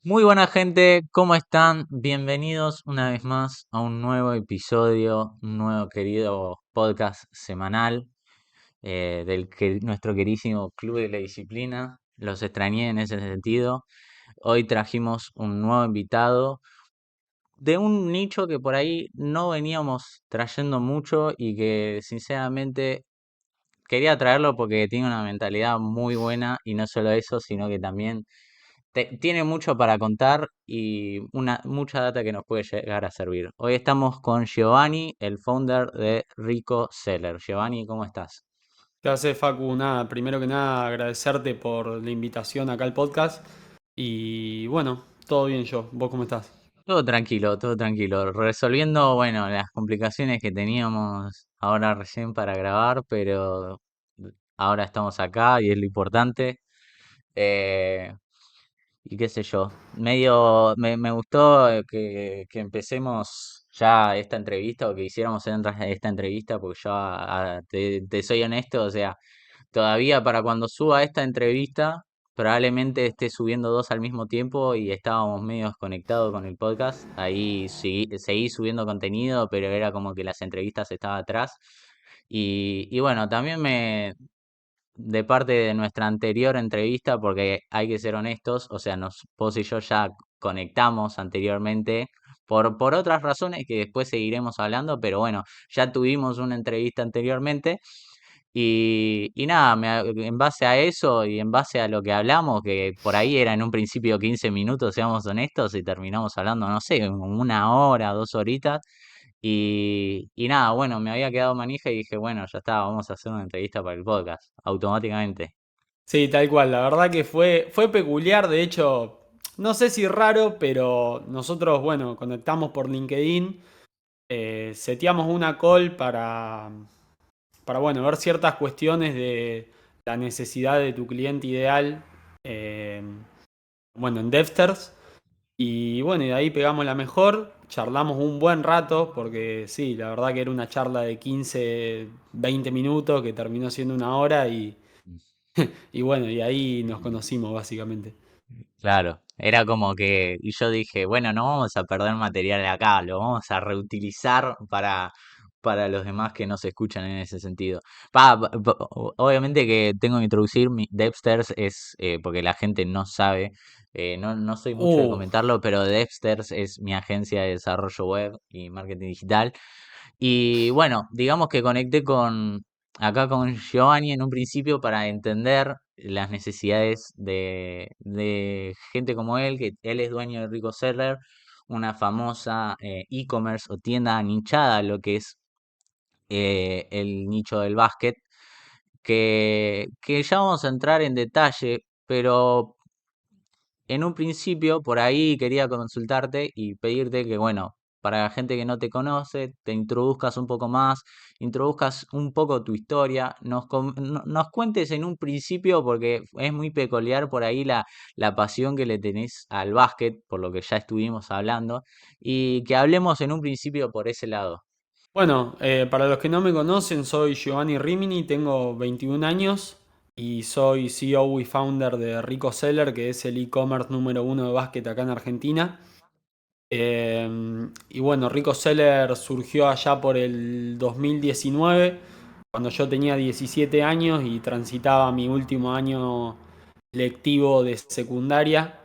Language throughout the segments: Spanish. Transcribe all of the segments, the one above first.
Muy buena gente, ¿cómo están? Bienvenidos una vez más a un nuevo episodio, un nuevo querido podcast semanal nuestro queridísimo Club de la Disciplina. Los extrañé en ese sentido. Hoy trajimos un nuevo invitado de un nicho que por ahí no veníamos trayendo mucho y que sinceramente quería traerlo porque tiene una mentalidad muy buena y no solo eso, sino que también tiene mucho para contar y mucha data que nos puede llegar a servir. Hoy estamos con Giovanni, el founder de Rico Seller. Giovanni, ¿cómo estás? ¿Qué haces, Facu? Nada, primero que nada agradecerte por la invitación acá al podcast. Y bueno, todo bien yo. ¿Vos cómo estás? Todo tranquilo, todo tranquilo. Resolviendo, bueno, las complicaciones que teníamos ahora recién para grabar, pero ahora estamos acá y es lo importante. Eh, y qué sé yo, me gustó que empecemos ya esta entrevista o que hiciéramos esta entrevista, porque yo te soy honesto, o sea, todavía para cuando suba esta entrevista, probablemente esté subiendo dos al mismo tiempo y estábamos medio desconectados con el podcast. Ahí seguí subiendo contenido, pero era como que las entrevistas estaban atrás. Y bueno, también de parte de nuestra anterior entrevista, porque hay que ser honestos, o sea, vos y yo ya conectamos anteriormente por otras razones que después seguiremos hablando, pero bueno, ya tuvimos una entrevista anteriormente y nada, en base a eso y en base a lo que hablamos, que por ahí era en un principio 15 minutos, seamos honestos, y terminamos hablando, no sé, como una hora, 2 horitas. Y nada, bueno, me había quedado manija y dije, bueno, ya está, vamos a hacer una entrevista para el podcast, automáticamente. Sí, tal cual. La verdad que fue peculiar. De hecho, no sé si raro, pero nosotros, bueno, conectamos por LinkedIn. Seteamos una call para, bueno, ver ciertas cuestiones de la necesidad de tu cliente ideal. eh, bueno, en Devsters. Y bueno, y de ahí pegamos la mejor, charlamos un buen rato, porque sí, la verdad que era una charla de 15 20 minutos que terminó siendo una hora y bueno, y ahí nos conocimos básicamente. Claro, era como que, y yo dije, bueno, no vamos a perder material acá, lo vamos a reutilizar para los demás que no se escuchan en ese sentido. Obviamente que tengo que introducir mi Devsters es porque la gente no sabe, no soy mucho de Uh, comentarlo, pero Devsters es mi agencia de desarrollo web y marketing digital. Y bueno, digamos que conecté acá con Giovanni en un principio para entender las necesidades de gente como él, que él es dueño de Rico Seller, una famosa e-commerce o tienda nichada, lo que es el nicho del básquet, que ya vamos a entrar en detalle, pero en un principio, por ahí quería consultarte y pedirte que, bueno, para la gente que no te conoce, te introduzcas un poco más, introduzcas un poco tu historia, nos cuentes en un principio, porque es muy peculiar por ahí la pasión que le tenés al básquet, por lo que ya estuvimos hablando, y que hablemos en un principio por ese lado. bueno, para los que no me conocen, soy Giovanni Rimini, tengo 21 años y soy CEO y founder de Rico Seller, que es el e-commerce número uno de básquet acá en Argentina. Y bueno, Rico Seller surgió allá por el 2019, cuando yo tenía 17 años y transitaba mi último año lectivo de secundaria.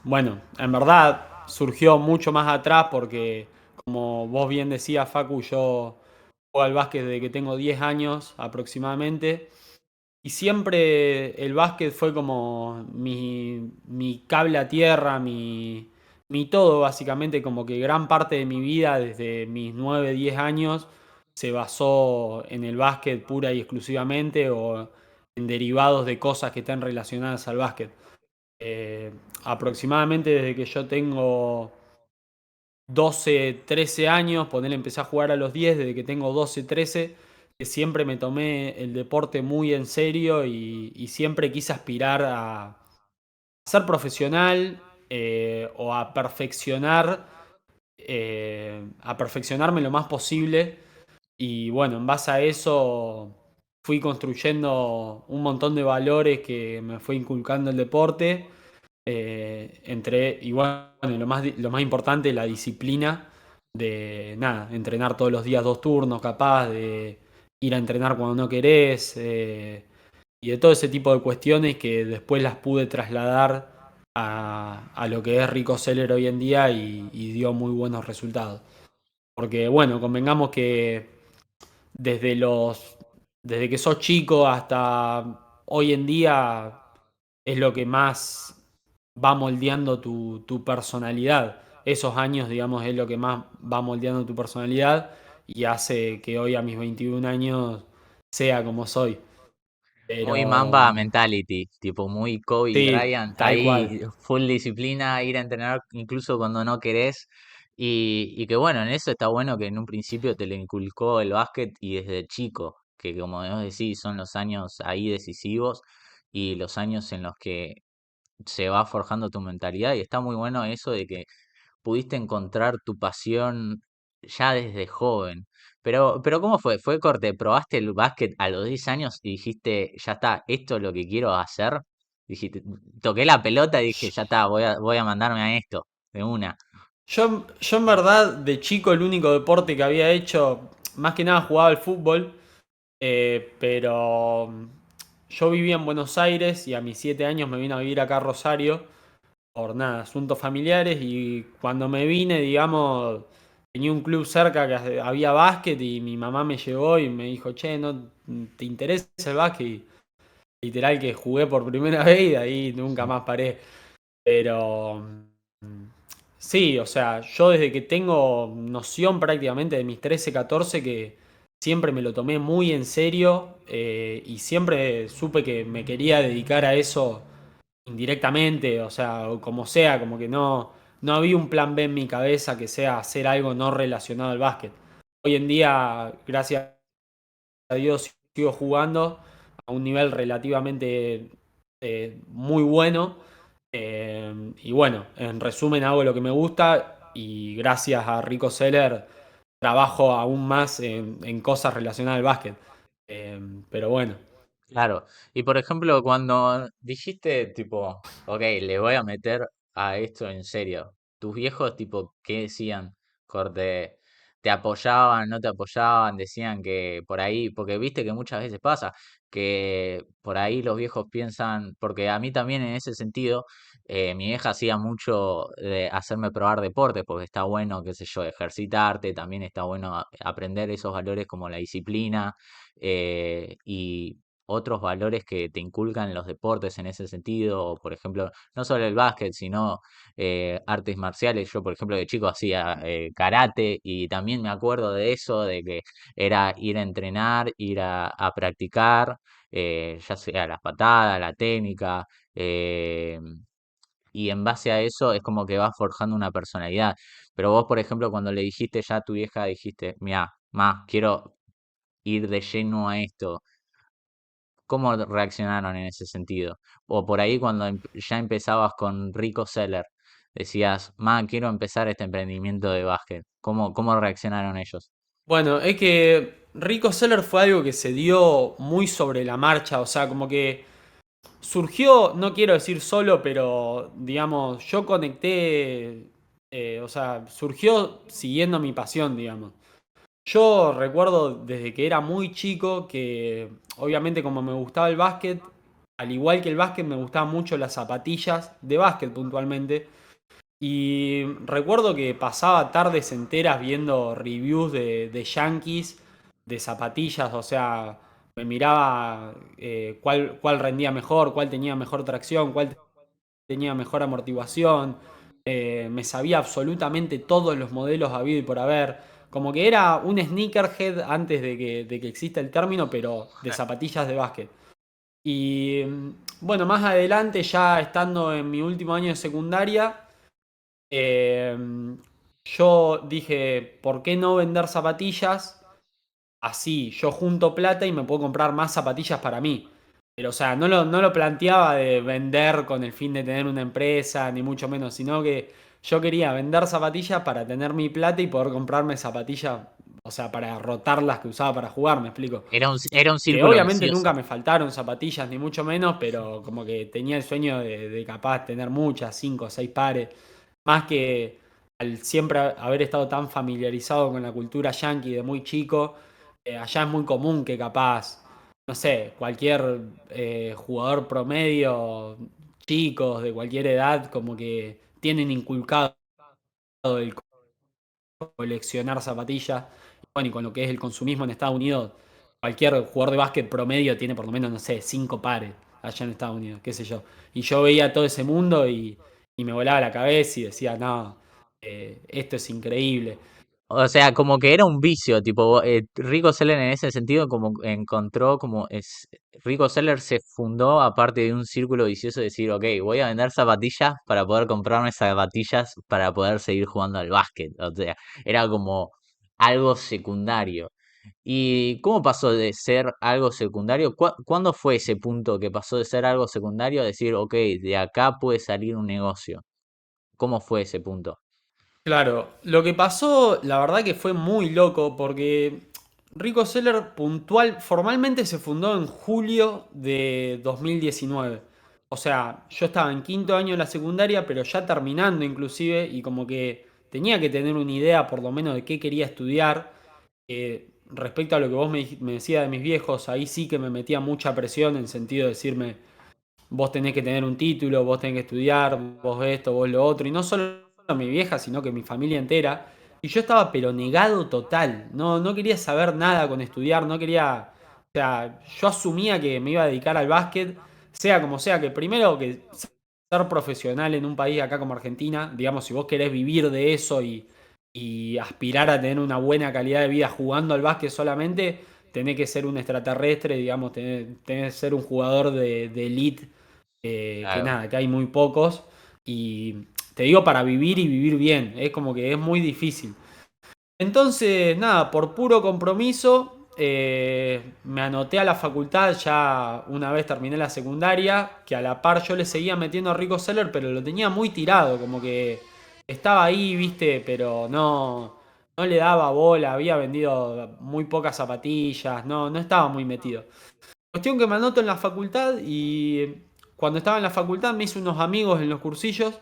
Bueno, en verdad surgió mucho más atrás porque, como vos bien decías, Facu, yo juego al básquet desde que tengo 10 años aproximadamente. Y siempre el básquet fue como mi cable a tierra, mi todo básicamente, como que gran parte de mi vida desde mis 9 10 años se basó en el básquet pura y exclusivamente o en derivados de cosas que están relacionadas al básquet. Aproximadamente desde que yo tengo 12 13 años, ponerle empecé a jugar a los 10 desde que tengo 12 13 que siempre me tomé el deporte muy en serio y siempre quise aspirar a ser profesional o a perfeccionarme lo más posible. Y bueno, en base a eso fui construyendo un montón de valores que me fue inculcando el deporte Y bueno, lo más importante, la disciplina de nada, entrenar todos los días 2 turnos, capaz de ir a entrenar cuando no querés, y de todo ese tipo de cuestiones que después las pude trasladar a lo que es Rico Seller hoy en día y dio muy buenos resultados. Porque bueno, convengamos que desde los, desde que sos chico hasta hoy en día es lo que más va moldeando tu personalidad. Esos años, digamos, es lo que más va moldeando tu personalidad y hace que hoy a mis 21 años sea como soy. Muy Pero Mamba mentality, tipo muy Kobe sí, Bryant, tal ahí cual. full disciplina, ir a entrenar incluso cuando no querés. Y que bueno, en eso está bueno que en un principio te lo inculcó el básquet y desde chico, que como vos decís, son los años ahí decisivos y los años en los que se va forjando tu mentalidad. Y está muy bueno eso de que pudiste encontrar tu pasión ya desde joven. Pero ¿cómo fue? ¿Fue corte? ¿Probaste el básquet a los 10 años y dijiste, ya está, esto es lo que quiero hacer? Dijiste, toqué la pelota y dije, ya está, voy a mandarme a esto, de una. Yo en verdad de chico el único deporte que había hecho, más que nada jugaba al fútbol. Pero yo vivía en Buenos Aires y a mis 7 años me vine a vivir acá a Rosario por nada, asuntos familiares y cuando me vine, digamos, tenía un club cerca que había básquet y mi mamá me llevó y me dijo, che, ¿no te interesa el básquet? Y literal que jugué por primera vez y de ahí nunca más paré. Pero sí, o sea, yo desde que tengo noción prácticamente de mis 13 14 que siempre me lo tomé muy en serio y siempre supe que me quería dedicar a eso indirectamente, o sea, o como sea, como que no había un plan B en mi cabeza que sea hacer algo no relacionado al básquet. Hoy en día, gracias a Dios, sigo jugando a un nivel relativamente muy bueno. Y bueno, en resumen hago lo que me gusta y gracias a Rico Seller trabajo aún más en cosas relacionadas al básquet. Eh, pero bueno. Claro, y por ejemplo, cuando dijiste tipo, ok, le voy a meter a esto en serio, tus viejos tipo, ¿qué decían? Corte, ¿te apoyaban, no te apoyaban? Decían que por ahí, porque viste que muchas veces pasa, que por ahí los viejos piensan, porque a mí también en ese sentido, mi vieja hacía mucho de hacerme probar deportes, porque está bueno, qué sé yo, ejercitarte, también está bueno aprender esos valores como la disciplina. Y otros valores que te inculcan los deportes en ese sentido, o por ejemplo, no solo el básquet, sino artes marciales. Yo, por ejemplo, de chico hacía karate y también me acuerdo de eso, de que era ir a entrenar, ir a practicar, ya sea las patadas, la técnica, eh, y en base a eso es como que vas forjando una personalidad. Pero vos, por ejemplo, cuando le dijiste ya a tu vieja, dijiste, mira, más, quiero ir de lleno a esto. ¿Cómo reaccionaron en ese sentido? O por ahí cuando ya empezabas con Rico Seller, decías, ma, quiero empezar este emprendimiento de básquet. ¿Cómo reaccionaron ellos? Bueno, es que Rico Seller fue algo que se dio muy sobre la marcha, o sea, como que surgió, no quiero decir solo, pero digamos, yo conecté, o sea, surgió siguiendo mi pasión, digamos. Yo recuerdo desde que era muy chico que, obviamente, como me gustaba el básquet, al igual que el básquet, me gustaban mucho las zapatillas de básquet puntualmente. Y recuerdo que pasaba tardes enteras viendo reviews de Yankees, de zapatillas, o sea, me miraba cuál rendía mejor, cuál tenía mejor tracción, cuál tenía mejor amortiguación, me sabía absolutamente todos los modelos habido y por haber. Como que era un sneakerhead antes de que exista el término, pero de zapatillas de básquet. Y bueno, más adelante, ya estando en mi último año de secundaria, eh, yo dije, ¿por qué no vender zapatillas? Así yo junto plata y me puedo comprar más zapatillas para mí. Pero, o sea, no lo planteaba de vender con el fin de tener una empresa, ni mucho menos, sino que yo quería vender zapatillas para tener mi plata y poder comprarme zapatillas, o sea, para rotar las que usaba para jugar, me explico. Era un Que círculo obviamente nunca vicioso. me faltaron zapatillas, ni mucho menos, pero como que tenía el sueño de capaz tener muchas, 5 o 6 pares. Más que al siempre haber estado tan familiarizado con la cultura yankee de muy chico, allá es muy común que capaz, no sé, cualquier jugador promedio, chicos de cualquier edad, como que tienen inculcado el coleccionar zapatillas. Bueno, y con lo que es el consumismo en Estados Unidos, cualquier jugador de básquet promedio tiene por lo menos, no sé, 5 pares allá en Estados Unidos, qué sé yo. Y yo veía todo ese mundo y me volaba la cabeza y decía, no, esto es increíble. O sea, como que era un vicio, tipo, Rico Seller en ese sentido como encontró como es, Rico Seller se fundó a partir de un círculo vicioso de decir, ok, voy a vender zapatillas para poder comprarme zapatillas para poder seguir jugando al básquet. O sea, era como algo secundario. ¿Y cómo pasó de ser algo secundario? ¿Cuándo fue ese punto que pasó de ser algo secundario a decir, ok, de acá puede salir un negocio? ¿Cómo fue ese punto? Claro, lo que pasó, la verdad que fue muy loco porque Rico Seller formalmente se fundó en julio de 2019. O sea, yo estaba en quinto año de la secundaria, pero ya terminando inclusive, y como que tenía que tener una idea por lo menos de qué quería estudiar. Respecto a lo que vos me decías de mis viejos, ahí sí que me metía mucha presión en sentido de decirme, vos tenés que tener un título, vos tenés que estudiar, vos esto, vos lo otro, y no solo mi vieja, sino que mi familia entera. Y yo estaba pero negado total, no quería saber nada con estudiar, no quería, o sea, yo asumía que me iba a dedicar al básquet, sea como sea, que primero que ser profesional en un país acá como Argentina, digamos, si vos querés vivir de eso y aspirar a tener una buena calidad de vida jugando al básquet solamente, tenés que ser un extraterrestre, digamos, tenés que ser un jugador de elite que Claro. nada, que hay muy pocos. Y te digo para vivir y vivir bien, es como que es muy difícil. Entonces, nada, por puro compromiso, me anoté a la facultad ya una vez terminé la secundaria, que a la par yo le seguía metiendo a Rico Seller, pero lo tenía muy tirado, como que estaba ahí, viste, pero no le daba bola, había vendido muy pocas zapatillas, no estaba muy metido. Cuestión que me anoto en la facultad y cuando estaba en la facultad me hice unos amigos en los cursillos,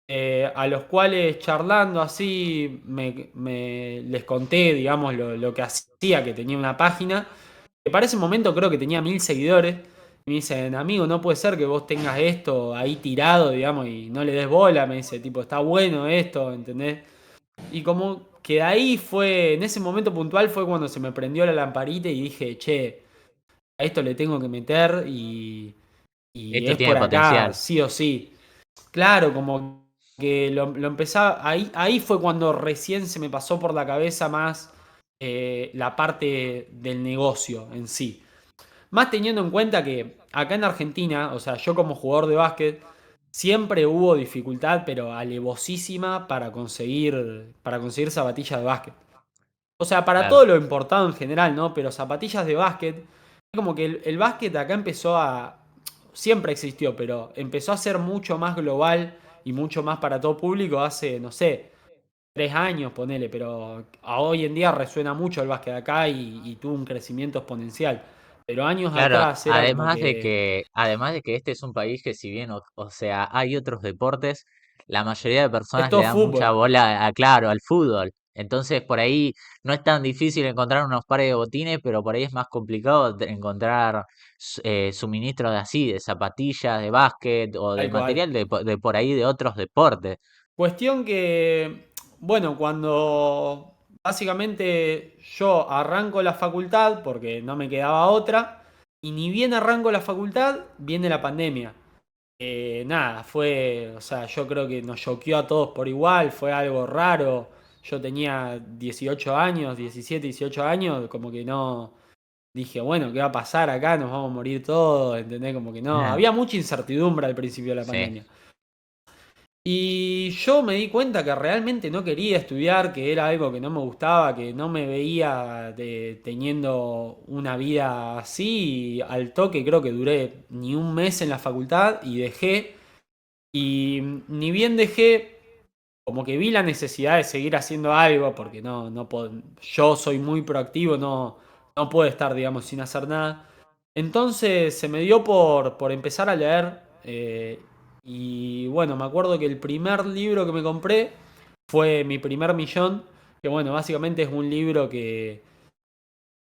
a los cuales charlando así les conté, digamos, lo que hacía, que tenía una página, que para ese momento creo que tenía 1000 seguidores. Y me dicen, amigo, no puede ser que vos tengas esto ahí tirado, digamos, y no le des bola. Me dice, tipo, está bueno esto, ¿entendés? Y como que ahí fue, en ese momento puntual fue cuando se me prendió la lamparita y dije, che, a esto le tengo que meter y Esto es tiene por acá, potencial. sí o sí. Claro, como que lo empezaba, ahí fue cuando recién se me pasó por la cabeza más la parte del negocio en sí. Más teniendo en cuenta que acá en Argentina, o sea, yo como jugador de básquet, siempre hubo dificultad, pero alevosísima para conseguir zapatillas de básquet. O sea, para Claro. todo lo importado en general, ¿no? Pero zapatillas de básquet, es como que el básquet acá empezó a... Siempre existió, pero empezó a ser mucho más global y mucho más para todo público hace, no sé, 3 años, ponele, pero a hoy en día resuena mucho el básquet acá y tuvo un crecimiento exponencial. Pero años Claro, atrás era como que además de que este es un país que si bien, o sea, hay otros deportes, la mayoría de es personas le todo dan mucha fútbol, bola claro, al fútbol. Entonces por ahí no es tan difícil encontrar unos pares de botines, pero por ahí es más complicado encontrar suministros de así, de zapatillas, de básquet o de tal cual. material de por ahí de otros deportes. Cuestión que, bueno, cuando básicamente yo arranco la facultad, porque no me quedaba otra, y ni bien arranco la facultad, viene la pandemia. Nada, fue, o sea, yo creo que nos choqueó a todos por igual, fue algo raro. Yo tenía 18 años, 17, 18 años, como que no, dije, bueno, ¿qué va a pasar acá? Nos vamos a morir todos, ¿entendés? Como que no, había mucha incertidumbre al principio de la Sí, pandemia. Y yo me di cuenta que realmente no quería estudiar, que era algo que no me gustaba, que no me veía teniendo una vida así. Y al toque creo que duré ni un mes en la facultad y dejé. Y ni bien dejé, como que vi la necesidad de seguir haciendo algo, porque yo soy muy proactivo, no puedo estar, digamos, sin hacer nada. Entonces se me dio por empezar a leer. Y bueno, me acuerdo que el primer libro que me compré fue Mi primer millón, que bueno, básicamente es un libro que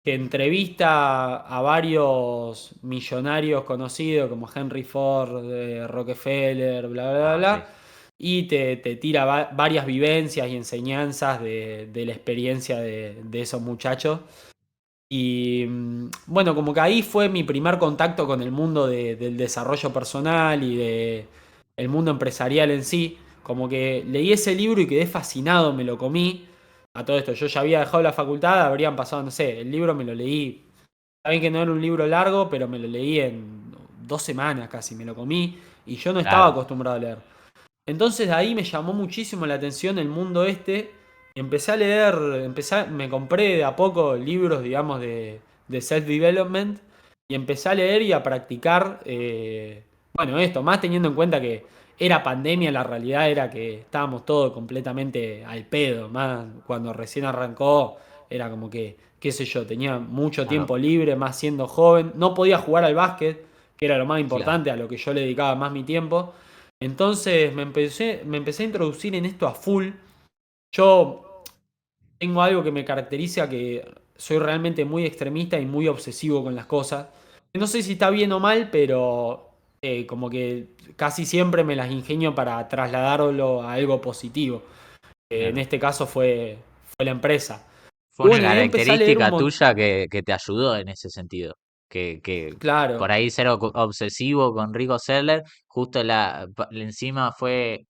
entrevista a varios millonarios conocidos como Henry Ford, Rockefeller, bla, bla, bla, Ah, sí, bla, y te tira varias vivencias y enseñanzas de la experiencia de esos muchachos. Y bueno, como que ahí fue mi primer contacto con el mundo del desarrollo personal y de el mundo empresarial en sí. Como que leí ese libro y quedé fascinado, me lo comí. A todo esto, yo ya había dejado la facultad, habrían pasado, no sé, el libro me lo leí. Saben que no era un libro largo, pero me lo leí en 2 semanas casi, me lo comí y yo no estaba claro, acostumbrado a leer. Entonces de ahí me llamó muchísimo la atención el mundo este. Empecé a leer, me compré de a poco libros, digamos, de self-development y empecé a leer y a practicar, bueno, esto, más teniendo en cuenta que era pandemia, la realidad era que estábamos todos completamente al pedo, más cuando recién arrancó, era como que, qué sé yo, tenía mucho claro, tiempo libre, más siendo joven, no podía jugar al básquet, que era lo más claro. importante, a lo que yo le dedicaba más mi tiempo. Entonces me empecé a introducir en esto a full. Yo tengo algo que me caracteriza, que soy realmente muy extremista y muy obsesivo con las cosas. No sé si está bien o mal, pero como que casi siempre me las ingenio para trasladarlo a algo positivo. En Claro. este caso fue la empresa. Fue Y una bueno, y ahí empecé a leer un característica montón. tuya que te ayudó en ese sentido. Que Claro, por ahí ser obsesivo con Rico Seller, justo encima fue,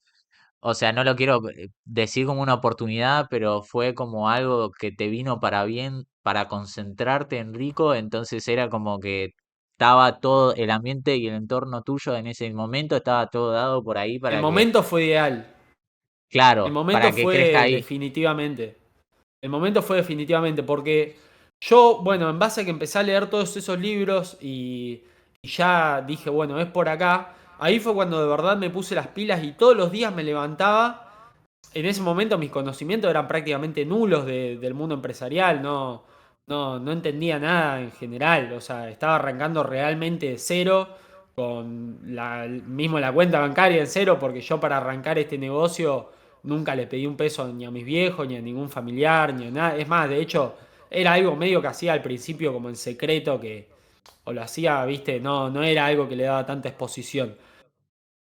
o sea, no lo quiero decir como una oportunidad, pero fue como algo que te vino para bien, para concentrarte en Rico, entonces era como que estaba todo el ambiente y el entorno tuyo en ese momento, estaba todo dado por ahí el para que, momento fue ideal. El claro, momento para que crezca fue ahí. definitivamente. El momento fue definitivamente porque yo, bueno, en base a que empecé a leer todos esos libros y ya dije, bueno, es por acá, ahí fue cuando de verdad me puse las pilas y todos los días me levantaba. En ese momento mis conocimientos eran prácticamente nulos del mundo empresarial, no entendía nada en general, o sea, estaba arrancando realmente de cero, con mismo la cuenta bancaria en cero, porque yo para arrancar este negocio nunca le pedí un peso ni a mis viejos, ni a ningún familiar, ni a nada. Es más, de hecho, era algo medio que hacía al principio como en secreto, o lo hacía, viste, no era algo que le daba tanta exposición.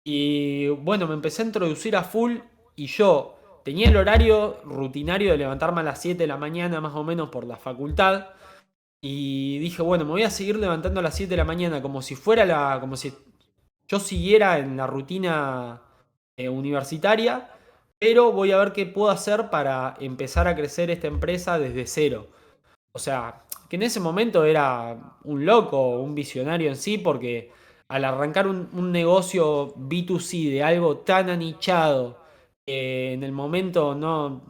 Y bueno, me empecé a introducir a full y yo tenía el horario rutinario de levantarme a las 7 de la mañana más o menos por la facultad. Y dije, bueno, me voy a seguir levantando a las 7 de la mañana como si fuera como si yo siguiera en la rutina universitaria, pero voy a ver qué puedo hacer para empezar a crecer esta empresa desde cero. O sea, que en ese momento era un loco, un visionario en sí, porque al arrancar un negocio B2C de algo tan anichado, que en el momento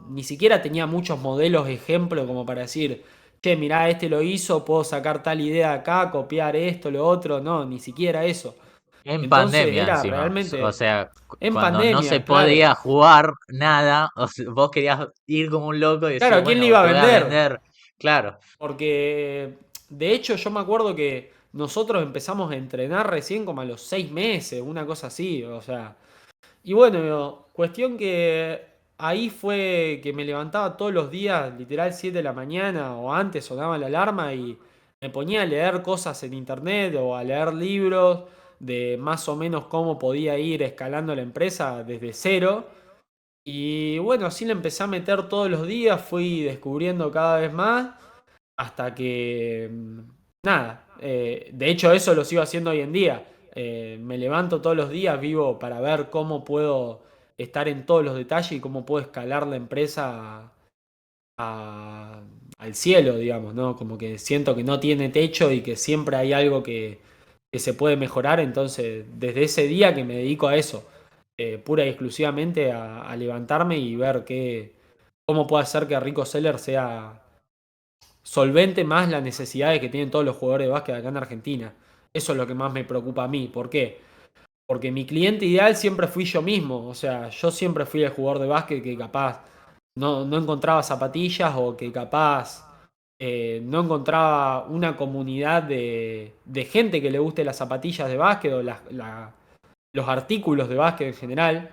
ni siquiera tenía muchos modelos, ejemplo, como para decir, che, mirá, este lo hizo, puedo sacar tal idea acá, copiar esto, lo otro, no, ni siquiera eso. En Entonces pandemia era encima, o realmente sea, en cuando no se pandemia, claro. podía jugar nada, o sea, vos querías ir como un loco y Claro, decir, ¿a quién le bueno, iba a te voy a vender? vender, claro, Porque de hecho yo me acuerdo que nosotros empezamos a entrenar recién como a los 6 meses, una cosa así, o sea. Y bueno, cuestión que ahí fue que me levantaba todos los días, literal 7 de la mañana o antes sonaba la alarma y me ponía a leer cosas en internet o a leer libros de más o menos cómo podía ir escalando la empresa desde cero. Y bueno, así le empecé a meter todos los días, fui descubriendo cada vez más hasta que, nada, de hecho eso lo sigo haciendo hoy en día. Me levanto todos los días, vivo para ver cómo puedo estar en todos los detalles y cómo puedo escalar la empresa a- al cielo, digamos, ¿no? Como que siento que no tiene techo y que siempre hay algo que se puede mejorar, entonces desde ese día que me dedico a eso, pura y exclusivamente a levantarme y ver cómo puedo hacer que Rico Seller sea solvente más las necesidades que tienen todos los jugadores de básquet acá en Argentina. Eso es lo que más me preocupa a mí. ¿Por qué? porque mi cliente ideal siempre fui yo mismo. O sea, yo siempre fui el jugador de básquet que capaz no encontraba zapatillas o que capaz no encontraba una comunidad de gente que le guste las zapatillas de básquet o los artículos de básquet en general.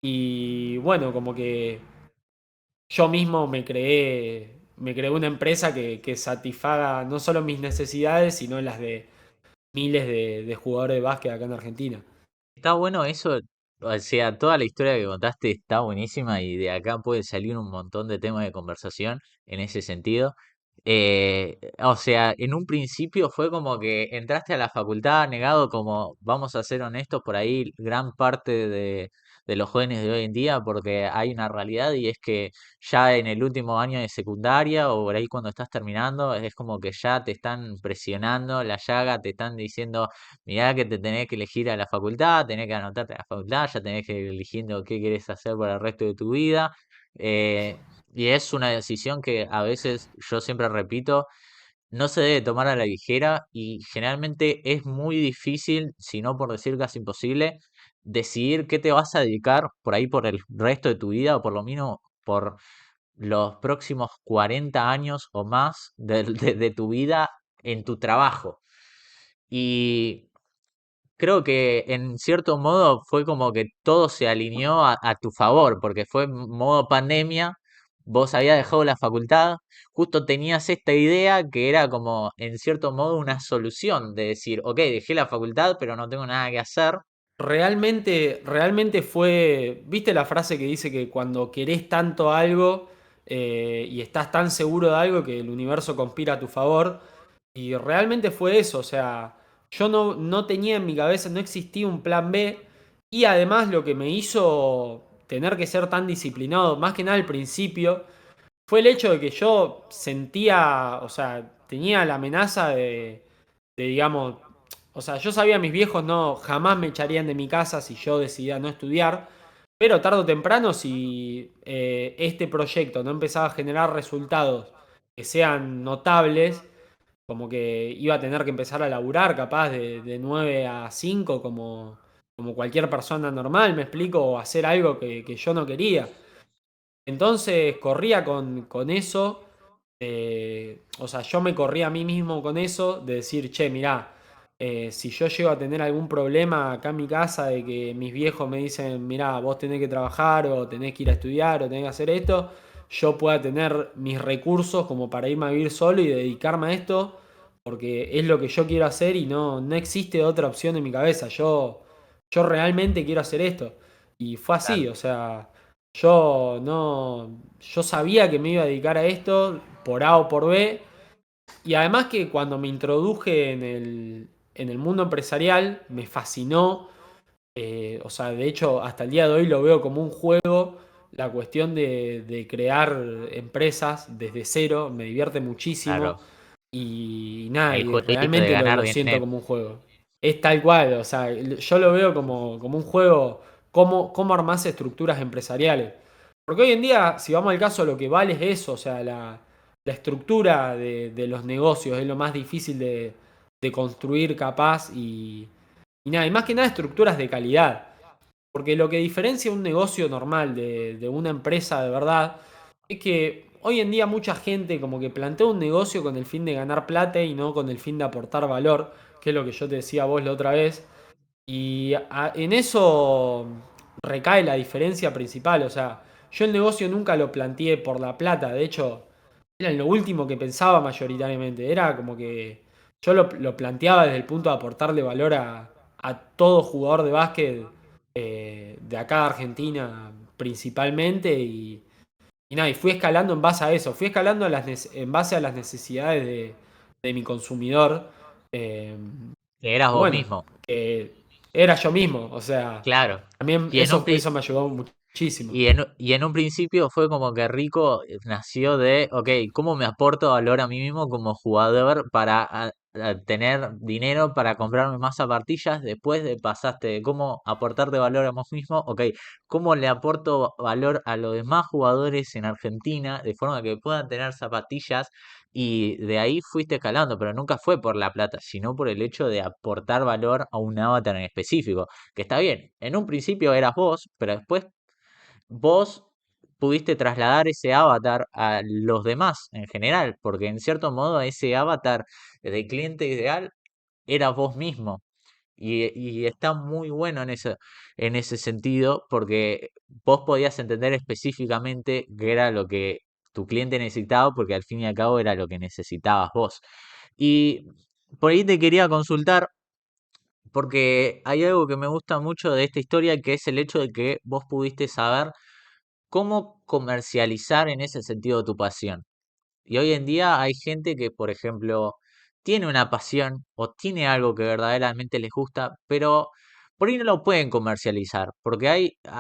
Y bueno, como que yo mismo me creé una empresa que satisfaga no solo mis necesidades, sino las de miles de jugadores de básquet acá en Argentina. Está bueno eso, o sea, toda la historia que contaste está buenísima y de acá puede salir un montón de temas de conversación en ese sentido. O sea, en un principio fue como que entraste a la facultad negado como, vamos a ser honestos, por ahí gran parte de los jóvenes de hoy en día, porque hay una realidad y es que ya en el último año de secundaria o por ahí cuando estás terminando, es como que ya te están presionando la llaga, te están diciendo: mirá que te tenés que elegir a la facultad, tenés que anotarte a la facultad, ya tenés que ir eligiendo qué querés hacer para el resto de tu vida. Y es una decisión que a veces yo siempre repito, no se debe tomar a la ligera y generalmente es muy difícil, si no por decir casi imposible, decidir qué te vas a dedicar por ahí por el resto de tu vida o por lo menos por los próximos 40 años o más de tu vida en tu trabajo. Y creo que en cierto modo fue como que todo se alineó a tu favor, porque fue modo pandemia, vos habías dejado la facultad, justo tenías esta idea que era como en cierto modo una solución de decir, ok, dejé la facultad, pero no tengo nada que hacer. Realmente fue, ¿viste la frase que dice que cuando querés tanto algo y estás tan seguro de algo que el universo conspira a tu favor? Y realmente fue eso, o sea, yo no tenía en mi cabeza, no existía un plan B y además lo que me hizo tener que ser tan disciplinado, más que nada al principio, fue el hecho de que yo sentía, o sea, tenía la amenaza digamos, o sea, yo sabía mis viejos no jamás me echarían de mi casa si yo decidía no estudiar, pero tarde o temprano si este proyecto no empezaba a generar resultados que sean notables, como que iba a tener que empezar a laburar capaz de 9 a 5 como cualquier persona normal, me explico, o hacer algo que yo no quería. Entonces corría con eso, o sea, yo me corría a mí mismo con eso, de decir, che, mirá, si yo llego a tener algún problema acá en mi casa de que mis viejos me dicen, mirá, vos tenés que trabajar o tenés que ir a estudiar o tenés que hacer esto, yo pueda tener mis recursos como para irme a vivir solo y dedicarme a esto, porque es lo que yo quiero hacer y no existe otra opción en mi cabeza. Yo realmente quiero hacer esto. Y fue así, Claro. o sea... Yo no, yo sabía que me iba a dedicar a esto por A o por B. Y además que cuando me introduje en el mundo empresarial, me fascinó. O sea, de hecho, hasta el día de hoy lo veo como un juego. La cuestión de crear empresas desde cero me divierte Claro, muchísimo. Y nada, el y jueguito de realmente ganar lo siento dinero. como un juego. Es tal cual, o sea, yo lo veo como un juego, cómo armás estructuras empresariales. Porque hoy en día, si vamos al caso, lo que vale es eso, o sea, la estructura de los negocios es lo más difícil de construir capaz y nada, y más que nada estructuras de calidad. Porque lo que diferencia un negocio normal de una empresa de verdad es que hoy en día mucha gente como que plantea un negocio con el fin de ganar plata y no con el fin de aportar valor, que es lo que yo te decía a vos la otra vez. Y en eso recae la diferencia principal. O sea, yo el negocio nunca lo planteé por la plata. De hecho, era en lo último que pensaba mayoritariamente. Era como que yo lo planteaba desde el punto de aportarle valor a todo jugador de básquet de acá de Argentina principalmente. Y nada, y fui escalando en base a eso. Fui escalando en base a las necesidades de mi consumidor. Eh, Que eras y vos bueno, mismo. era yo mismo, o sea, Claro. también Y en un, eso me ayudó muchísimo. y en un principio fue como que Rico nació de, ok, ¿cómo me aporto valor a mí mismo como jugador para tener dinero para comprarme más zapatillas, después de pasaste de cómo aportarte valor a vos mismo, ok, cómo le aporto valor a los demás jugadores en Argentina, de forma que puedan tener zapatillas, y de ahí fuiste escalando, pero nunca fue por la plata, sino por el hecho de aportar valor a un avatar en específico, que está bien, en un principio eras vos, pero después vos pudiste trasladar ese avatar a los demás en general, porque en cierto modo ese avatar de cliente ideal era vos mismo. Y está muy bueno en ese sentido, porque vos podías entender específicamente qué era lo que tu cliente necesitaba, porque al fin y al cabo era lo que necesitabas vos. Y por ahí te quería consultar, porque hay algo que me gusta mucho de esta historia, que es el hecho de que vos pudiste saber cómo comercializar en ese sentido tu pasión. Y hoy en día hay gente que, por ejemplo, tiene una pasión o tiene algo que verdaderamente les gusta, pero por ahí no lo pueden comercializar, porque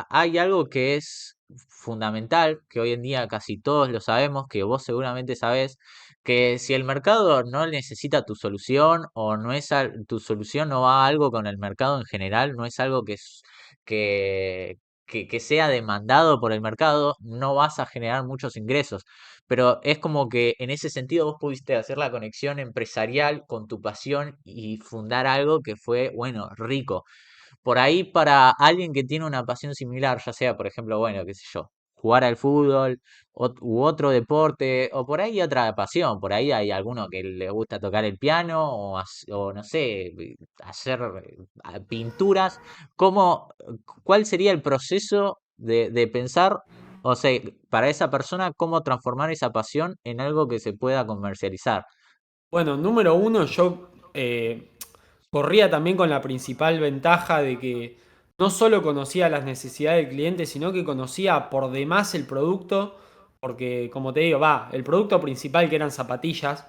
hay algo que es fundamental, que hoy en día casi todos lo sabemos, que vos seguramente sabés, que si el mercado no necesita tu solución o no es tu solución no va a algo con el mercado en general, no es algo que, que sea demandado por el mercado, no vas a generar muchos ingresos. Pero es como que en ese sentido vos pudiste hacer la conexión empresarial con tu pasión y fundar algo que fue, bueno, rico. Por ahí para alguien que tiene una pasión similar, ya sea, por ejemplo, bueno, qué sé yo, jugar al fútbol u otro deporte, o por ahí otra pasión, por ahí hay alguno que le gusta tocar el piano o no sé, hacer pinturas. ¿Cómo, cuál sería el proceso de pensar, o sea, para esa persona, cómo transformar esa pasión en algo que se pueda comercializar? Bueno, número uno, yo corría también con la principal ventaja de que no solo conocía las necesidades del cliente, sino que conocía por demás el producto, porque como te digo, va, el producto principal que eran zapatillas,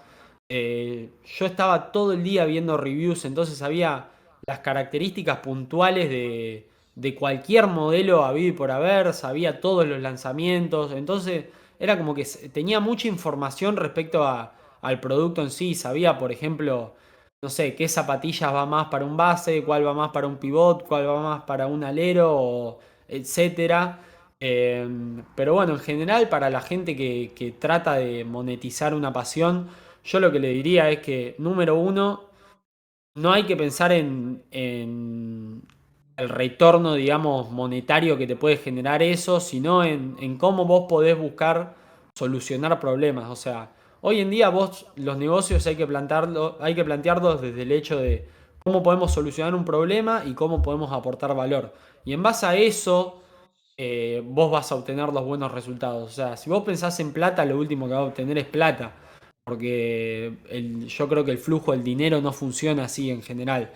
yo estaba todo el día viendo reviews, entonces sabía las características puntuales de cualquier modelo habido y por haber, sabía todos los lanzamientos, entonces era como que tenía mucha información respecto al producto en sí, sabía, por ejemplo, no sé, qué zapatillas va más para un base, cuál va más para un pivot, cuál va más para un alero, etcétera. Pero bueno, en general, para la gente que trata de monetizar una pasión, yo lo que le diría es que, número uno, no hay que pensar en el retorno, digamos, monetario que te puede generar eso, sino en cómo vos podés buscar solucionar problemas. O sea, hoy en día vos los negocios hay que plantearlos desde el hecho de cómo podemos solucionar un problema y cómo podemos aportar valor. Y en base a eso, vos vas a obtener los buenos resultados. O sea, si vos pensás en plata, lo último que vas a obtener es plata. Porque yo creo que el flujo del dinero no funciona así en general.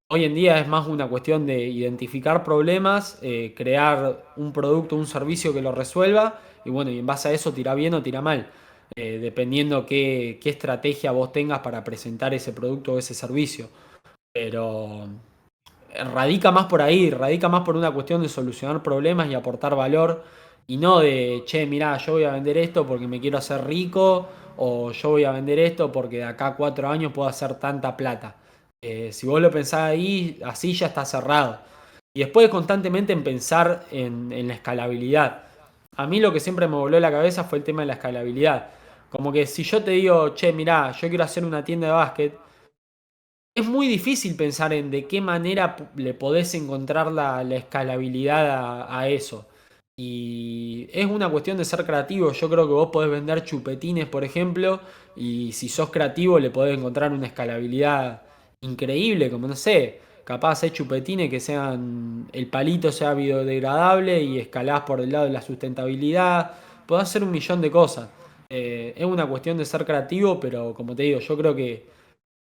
Hoy en día es más una cuestión de identificar problemas, crear un producto, un servicio que lo resuelva y bueno, y en base a eso tira bien o tira mal, dependiendo qué estrategia vos tengas para presentar ese producto o ese servicio. Pero radica más por ahí, radica más por una cuestión de solucionar problemas y aportar valor y no de, che, mirá, yo voy a vender esto porque me quiero hacer rico o yo voy a vender esto porque de acá a 4 años puedo hacer tanta plata. Si vos lo pensás ahí, así ya está cerrado. Y después constantemente en pensar en la escalabilidad. A mí lo que siempre me voló la cabeza fue el tema de la escalabilidad. Como que si yo te digo, che, mirá, yo quiero hacer una tienda de básquet, es muy difícil pensar en de qué manera le podés encontrar la escalabilidad a eso. Y es una cuestión de ser creativo. Yo creo que vos podés vender chupetines, por ejemplo, y si sos creativo le podés encontrar una escalabilidad increíble, como no sé, capaz hay chupetines que sean, el palito sea biodegradable y escalás por el lado de la sustentabilidad. Podés hacer un millón de cosas. Es una cuestión de ser creativo, pero como te digo, yo creo que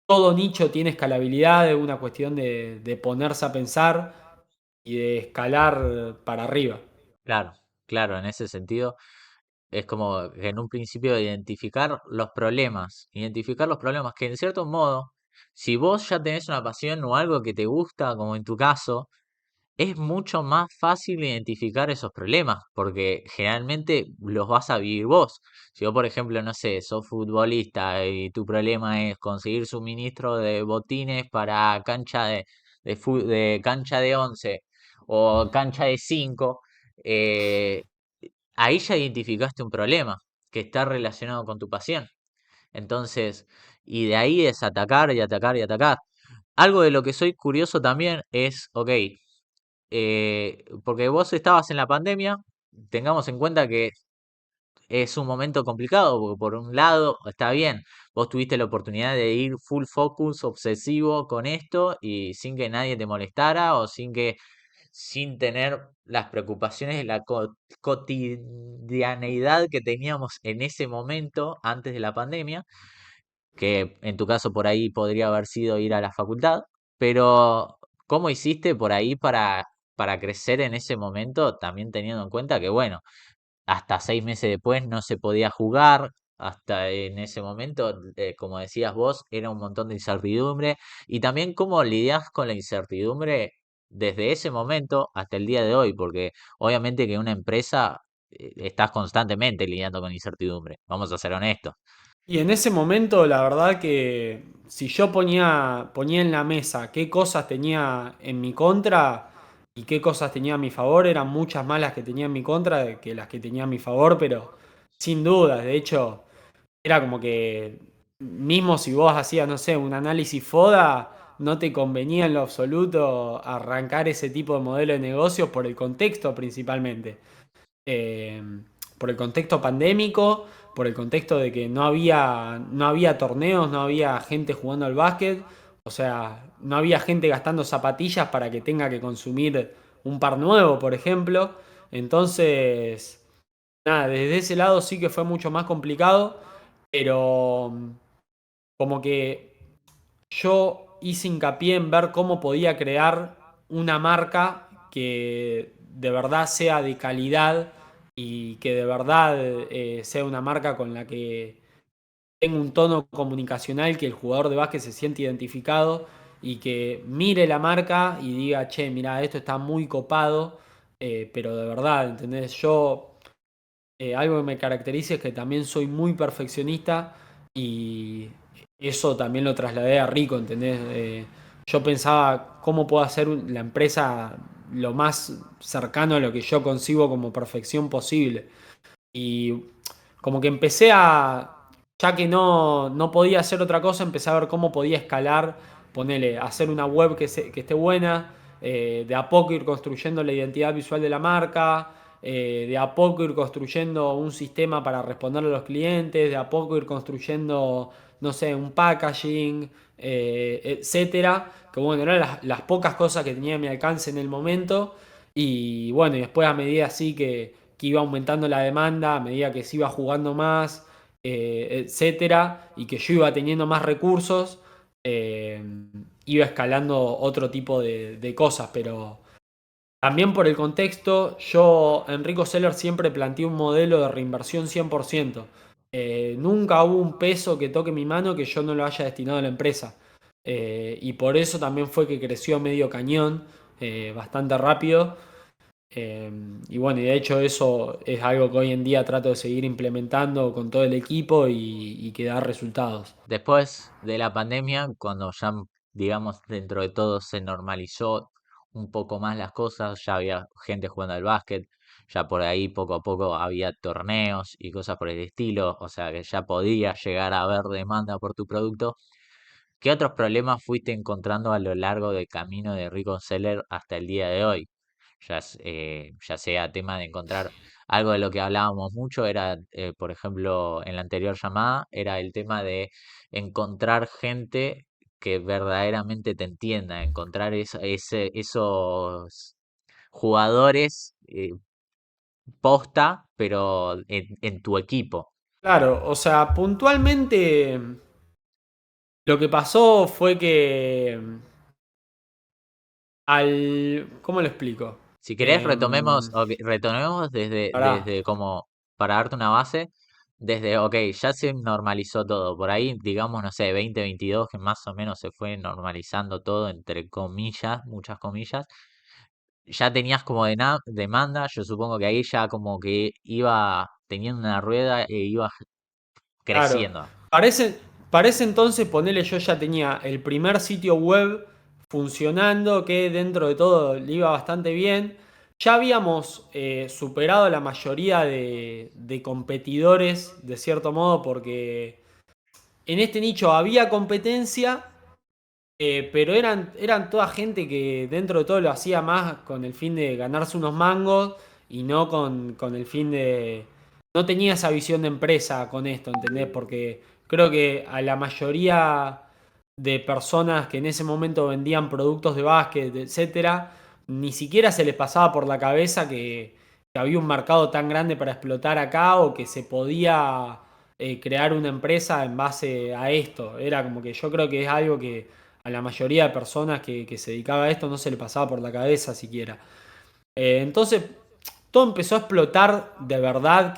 todo nicho tiene escalabilidad, es una cuestión de ponerse a pensar y de escalar para arriba. Claro, claro, en ese sentido. Es como que en un principio identificar los problemas que en cierto modo, si vos ya tenés una pasión o algo que te gusta, como en tu caso, es mucho más fácil identificar esos problemas, porque generalmente los vas a vivir vos. Si vos, por ejemplo, no sé, sos futbolista y tu problema es conseguir suministro de botines para cancha de cancha de 11 o cancha de 5, eh, ahí ya identificaste un problema que está relacionado con tu pasión. Entonces, y de ahí es atacar y atacar y atacar. Algo de lo que soy curioso también es, ok, porque vos estabas en la pandemia, tengamos en cuenta que es un momento complicado, porque por un lado está bien, vos tuviste la oportunidad de ir full focus, obsesivo con esto y sin que nadie te molestara o sin tener las preocupaciones de la cotidianeidad que teníamos en ese momento antes de la pandemia, que en tu caso por ahí podría haber sido ir a la facultad, pero ¿cómo hiciste por ahí para crecer en ese momento, también teniendo en cuenta que, bueno, hasta 6 meses después no se podía jugar, hasta en ese momento, como decías vos, era un montón de incertidumbre, y también cómo lidias con la incertidumbre desde ese momento hasta el día de hoy, porque obviamente que una empresa estás constantemente lidiando con incertidumbre, vamos a ser honestos. Y en ese momento, la verdad que si yo ponía en la mesa qué cosas tenía en mi contra y qué cosas tenía a mi favor, eran muchas más las que tenía en mi contra que las que tenía a mi favor, pero sin duda, de hecho, era como que mismo si vos hacías, no sé, un análisis FODA, no te convenía en lo absoluto arrancar ese tipo de modelo de negocio por el contexto principalmente, eh, por el contexto pandémico, por el contexto de que no había torneos, no había gente jugando al básquet, o sea, no había gente gastando zapatillas para que tenga que consumir un par nuevo, por ejemplo. Entonces, nada, desde ese lado sí que fue mucho más complicado, pero como que yo hice hincapié en ver cómo podía crear una marca que de verdad sea de calidad y que de verdad sea una marca con la que tenga un tono comunicacional, que el jugador de básquet se siente identificado y que mire la marca y diga, che, mira, esto está muy copado, pero de verdad, ¿entendés? Yo algo que me caracteriza es que también soy muy perfeccionista y eso también lo trasladé a Rico, ¿entendés? Yo pensaba cómo puedo hacer la empresa lo más cercano a lo que yo concibo como perfección posible. Y como que ya que no podía hacer otra cosa, empecé a ver cómo podía escalar, ponerle, hacer una web que esté buena, de a poco ir construyendo la identidad visual de la marca, de a poco ir construyendo un sistema para responderle a los clientes, de a poco ir construyendo, no sé, un packaging, etcétera, que bueno, eran las pocas cosas que tenía a mi alcance en el momento. Y bueno, y después a medida así que iba aumentando la demanda, a medida que se iba jugando más, etcétera, y que yo iba teniendo más recursos, eh, iba escalando otro tipo de cosas, pero también por el contexto, yo, Enrico Seller, siempre planteé un modelo de reinversión 100%. Nunca hubo un peso que toque mi mano que yo no lo haya destinado a la empresa. Y por eso también fue que creció medio cañón, bastante rápido. Eh, y bueno, y de hecho eso es algo que hoy en día trato de seguir implementando con todo el equipo y que da resultados. Después de la pandemia, cuando ya, digamos, dentro de todo se normalizó un poco más las cosas, ya había gente jugando al básquet, ya por ahí poco a poco había torneos y cosas por el estilo, o sea que ya podía llegar a haber demanda por tu producto. ¿Qué otros problemas fuiste encontrando a lo largo del camino de Rico Seller hasta el día de hoy? Ya sea tema de encontrar algo de lo que hablábamos mucho, era, por ejemplo, en la anterior llamada, era el tema de encontrar gente que verdaderamente te entienda, encontrar esos jugadores posta, pero en tu equipo. Claro, o sea, puntualmente lo que pasó fue que ¿cómo lo explico? Si querés, retomemos, Em, ok, retomemos pará. desde como para darte una base, desde, ok, ya se normalizó todo, por ahí, digamos, no sé, 2022, que más o menos se fue normalizando todo, entre comillas, muchas comillas. ya tenías como demanda, yo supongo que ahí ya como que iba teniendo una rueda e iba Claro. creciendo. Parece, parece entonces, ponele, yo ya tenía el primer sitio web funcionando, que dentro de todo le iba bastante bien. Ya habíamos superado la mayoría de competidores, de cierto modo, porque en este nicho había competencia, pero eran toda gente que dentro de todo lo hacía más con el fin de ganarse unos mangos y no con el fin de... No tenía esa visión de empresa con esto, ¿entendés? Porque creo que a la mayoría de personas que en ese momento vendían productos de básquet, etcétera, ni siquiera se les pasaba por la cabeza que había un mercado tan grande para explotar acá o que se podía crear una empresa en base a esto. Era como que yo creo que es algo que a la mayoría de personas que se dedicaba a esto no se le pasaba por la cabeza siquiera. Entonces, todo empezó a explotar de verdad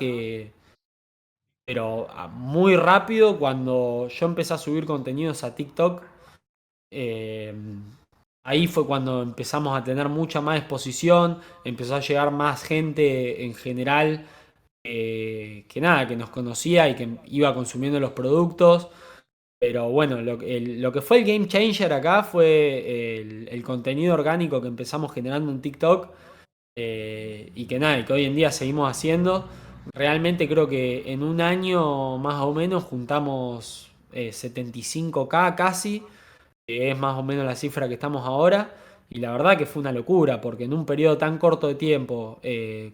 pero muy rápido cuando yo empecé a subir contenidos a TikTok. eh, Ahí fue cuando empezamos a tener mucha más exposición, empezó a llegar más gente en general que nada, que nos conocía y que iba consumiendo los productos. Pero bueno, lo que fue el game changer acá fue el contenido orgánico que empezamos generando en TikTok y que nada, y que hoy en día seguimos haciendo. Realmente creo que en un año más o menos juntamos 75K casi, que es más o menos la cifra que estamos ahora. Y la verdad que fue una locura, porque en un periodo tan corto de tiempo,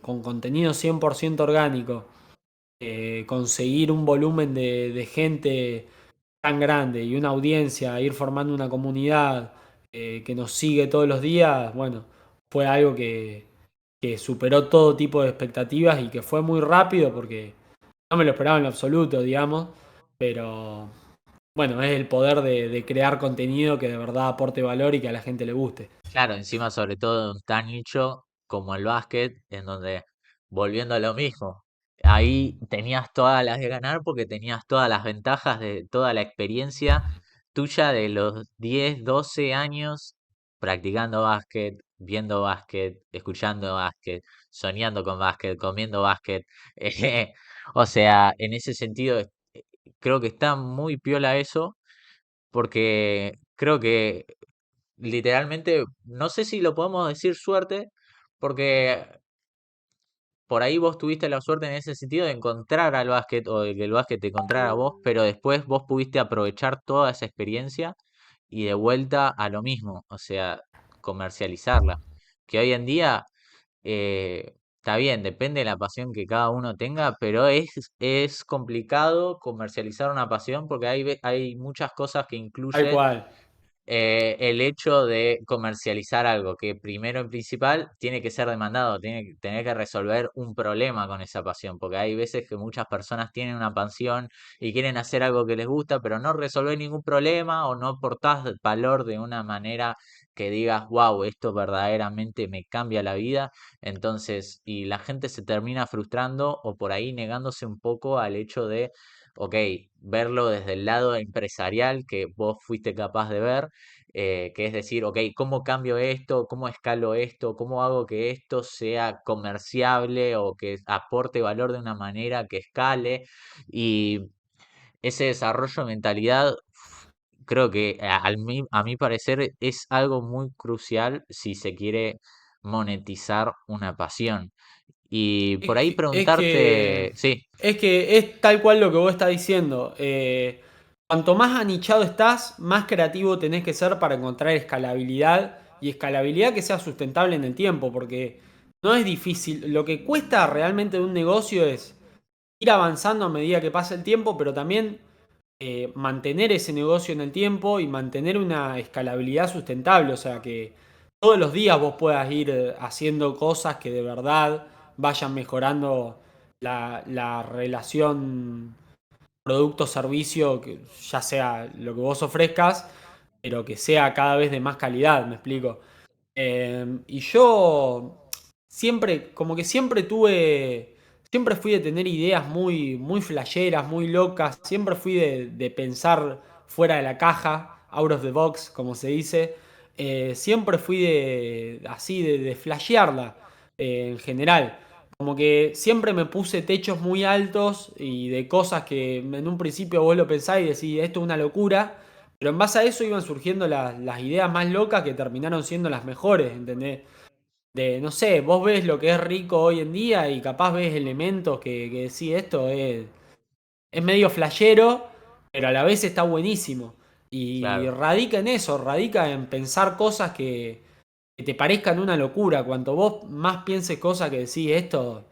con contenido 100% orgánico, conseguir un volumen de gente tan grande y una audiencia, ir formando una comunidad que nos sigue todos los días, bueno, fue algo que superó todo tipo de expectativas y que fue muy rápido porque no me lo esperaba en lo absoluto, digamos, pero bueno, es el poder de crear contenido que de verdad aporte valor y que a la gente le guste. Claro, encima sobre todo en un tan nicho como el básquet, en donde, volviendo a lo mismo, ahí tenías todas las de ganar porque tenías todas las ventajas de toda la experiencia tuya de los 10 12 años practicando básquet, viendo básquet, escuchando básquet, soñando con básquet, comiendo básquet. O sea, en ese sentido, creo que está muy piola eso, porque creo que literalmente, no sé si lo podemos decir suerte, porque por ahí vos tuviste la suerte en ese sentido de encontrar al básquet o de que el básquet te encontrara a vos, pero después vos pudiste aprovechar toda esa experiencia y de vuelta a lo mismo, o sea, comercializarla. Que hoy en día está bien, depende de la pasión que cada uno tenga, pero es complicado comercializar una pasión porque hay muchas cosas que Tal incluyen cual. el hecho de comercializar algo que primero en principal tiene que ser demandado, tiene que tener que resolver un problema con esa pasión, porque hay veces que muchas personas tienen una pasión y quieren hacer algo que les gusta, pero no resolver ningún problema o no aportás valor de una manera que digas, wow, esto verdaderamente me cambia la vida. Entonces, y la gente se termina frustrando o por ahí negándose un poco al hecho de, ok, verlo desde el lado empresarial que vos fuiste capaz de ver, que es decir, ok, ¿cómo cambio esto? ¿Cómo escalo esto? ¿Cómo hago que esto sea comerciable o que aporte valor de una manera que escale? Y ese desarrollo de mentalidad, creo que a mi parecer es algo muy crucial si se quiere monetizar una pasión. Y por Es ahí que, es que, preguntarte, sí, es que es tal cual lo que vos estás diciendo. Cuanto más anichado estás, más creativo tenés que ser para encontrar escalabilidad y escalabilidad que sea sustentable en el tiempo, porque no es difícil. Lo que cuesta realmente de un negocio es ir avanzando a medida que pasa el tiempo, pero también mantener ese negocio en el tiempo y mantener una escalabilidad sustentable, o sea que todos los días vos puedas ir haciendo cosas que de verdad vayan mejorando la relación producto-servicio, que ya sea lo que vos ofrezcas, pero que sea cada vez de más calidad, me explico. Y yo siempre, como que siempre fui de tener ideas muy flasheras, muy locas, siempre fui de pensar fuera de la caja, out of the box, como se dice. siempre fui así, de flashearla, en general. Como que siempre me puse techos muy altos y de cosas que en un principio vos lo pensás y decís, esto es una locura, pero en base a eso iban surgiendo las ideas más locas que terminaron siendo las mejores, ¿entendés? No sé, vos ves lo que es rico hoy en día y capaz ves elementos que decís, esto es medio flashero, pero a la vez está buenísimo. Y Claro. radica en eso, radica en pensar cosas que te parezcan una locura. Cuanto vos más pienses cosas que decís, esto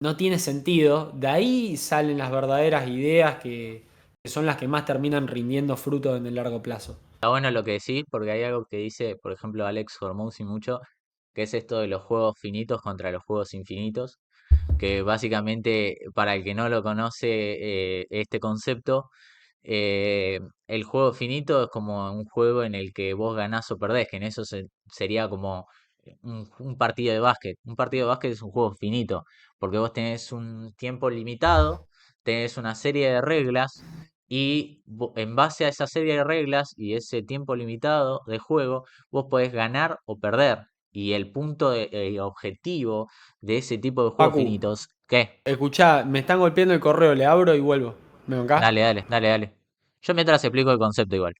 no tiene sentido, de ahí salen las verdaderas ideas que son las que más terminan rindiendo frutos en el largo plazo. Está bueno lo que decís, porque hay algo que dice, por ejemplo, Alex Hormozzi mucho, que es esto de los juegos finitos contra los juegos infinitos, que básicamente, para el que no lo conoce, este concepto, el juego finito es como un juego en el que vos ganás o perdés, que en eso sería como un partido de básquet. Un partido de básquet es un juego finito, porque vos tenés un tiempo limitado, tenés una serie de reglas y en base a esa serie de reglas y ese tiempo limitado de juego, vos podés ganar o perder. Y el punto objetivo de ese tipo de juegos Pacu, finitos, ¿qué? escuchá, me están golpeando el correo, le abro y vuelvo. ¿Me bancás? Dale, dale, dale, dale. Yo mientras explico el concepto igual.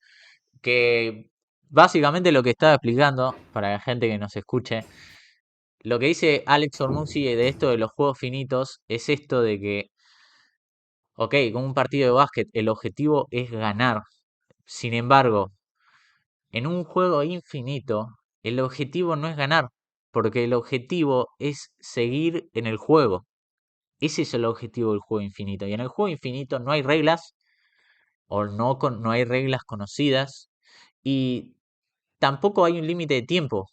Que básicamente lo que estaba explicando, para la gente que nos escuche, lo que dice Alex Hormuzzi de esto de los juegos finitos es esto de que, ok, con un partido de básquet el objetivo es ganar. Sin embargo, en un juego infinito, el objetivo no es ganar, porque el objetivo es seguir en el juego. Ese es el objetivo del juego infinito. Y en el juego infinito no hay reglas, o no, no hay reglas conocidas, y tampoco hay un límite de tiempo.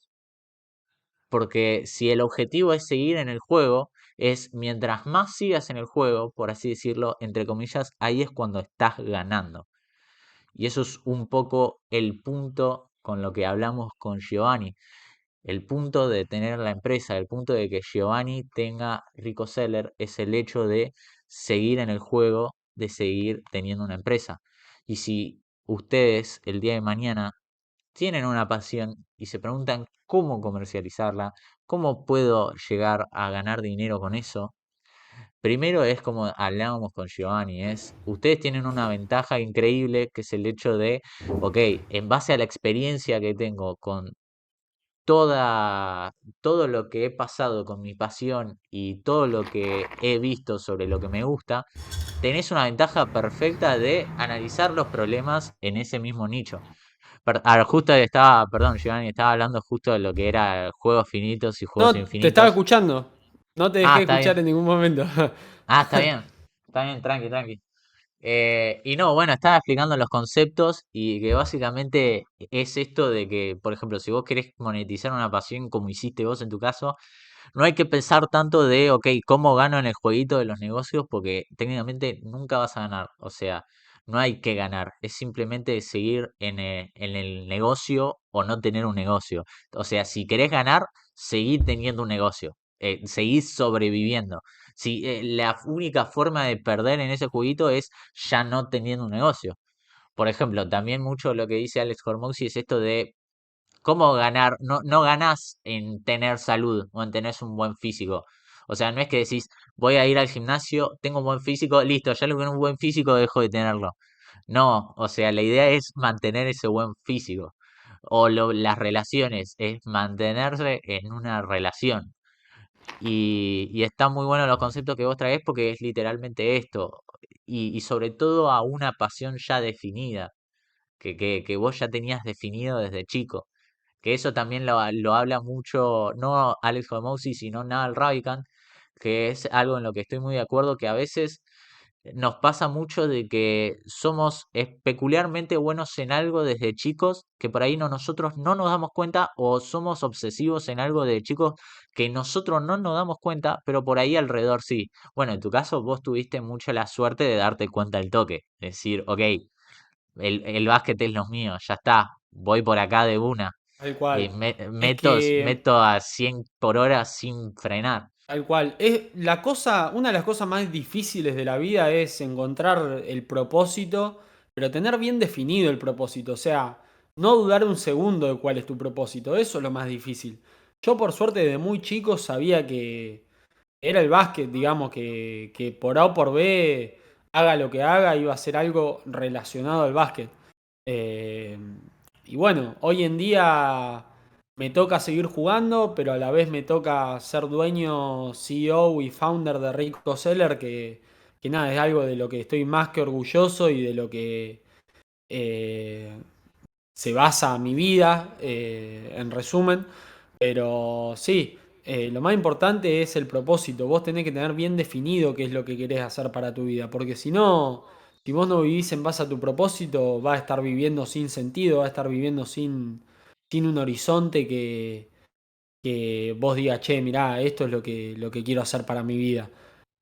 Porque si el objetivo es seguir en el juego, es mientras más sigas en el juego, por así decirlo, entre comillas, ahí es cuando estás ganando. Y eso es un poco el punto con lo que hablamos con Giovanni. El punto de tener la empresa, el punto de que Giovanni tenga Rico Seller es el hecho de seguir en el juego, de seguir teniendo una empresa. Y si ustedes el día de mañana tienen una pasión y se preguntan cómo comercializarla, cómo puedo llegar a ganar dinero con eso. Primero es como hablábamos con Giovanni, es ustedes tienen una ventaja increíble que es el hecho de, ok, en base a la experiencia que tengo con todo lo que he pasado con mi pasión y todo lo que he visto sobre lo que me gusta, tenés una ventaja perfecta de analizar los problemas en ese mismo nicho. Justo estaba, perdón, Giovanni, estaba hablando justo de lo que era juegos finitos y juegos No, te estaba infinitos. escuchando. No te Ah, dejé está escuchar bien. en ningún momento. Ah, está bien, tranqui, tranqui. Y no, bueno, estaba explicando los conceptos y que básicamente es esto de que, por ejemplo, si vos querés monetizar una pasión como hiciste vos en tu caso, no hay que pensar tanto de, ok, ¿cómo gano en el jueguito de los negocios? Porque técnicamente nunca vas a ganar. O sea, no hay que ganar. Es simplemente seguir en el negocio o no tener un negocio. O sea, si querés ganar, seguir teniendo un negocio. Seguir sobreviviendo. Si, la única forma de perder en ese jueguito es ya no teniendo un negocio. Por ejemplo, también mucho lo que dice Alex Hormozzi es esto de ¿cómo ganar? No, no ganás en tener salud o en tener un buen físico. O sea, no es que decís, voy a ir al gimnasio, tengo un buen físico, listo, ya lo que un buen físico dejo de tenerlo. No, o sea, la idea es mantener ese buen físico. O las relaciones, es mantenerse en una relación. Y están muy buenos los conceptos que vos traes porque es literalmente esto. Y sobre todo a una pasión ya definida, que vos ya tenías definido desde chico. Que eso también lo habla mucho, no Alex Hormozzi, sino Naval Ravikant, que es algo en lo que estoy muy de acuerdo, que a veces nos pasa mucho de que somos peculiarmente buenos en algo desde chicos, que por ahí nosotros no nos damos cuenta, o somos obsesivos en algo de chicos que nosotros no nos damos cuenta, pero por ahí alrededor sí. Bueno, en tu caso vos tuviste mucha la suerte de darte cuenta al toque, decir, ok, el básquet es lo mío, ya está, voy por acá de una. Tal cual. Es Meto, que, meto a 100 por hora sin frenar. tal cual. Es la cosa, una de las cosas más difíciles de la vida es encontrar el propósito, pero tener bien definido el propósito. O sea, no dudar un segundo de cuál es tu propósito. Eso es lo más difícil. Yo por suerte desde muy chico sabía que era el básquet, digamos, que por A o por B, haga lo que haga, iba a ser algo relacionado al básquet. Eh, y bueno, hoy en día me toca seguir jugando, pero a la vez me toca ser dueño, CEO y founder de Rico Seller, que nada, es algo de lo que estoy más que orgulloso y de lo que eh, se basa mi vida, en resumen. Pero sí, lo más importante es el propósito. Vos tenés que tener bien definido qué es lo que querés hacer para tu vida, porque si no, si vos no vivís en base a tu propósito, vas a estar viviendo sin sentido, vas a estar viviendo sin un horizonte que vos digas, che, mirá, esto es lo que quiero hacer para mi vida.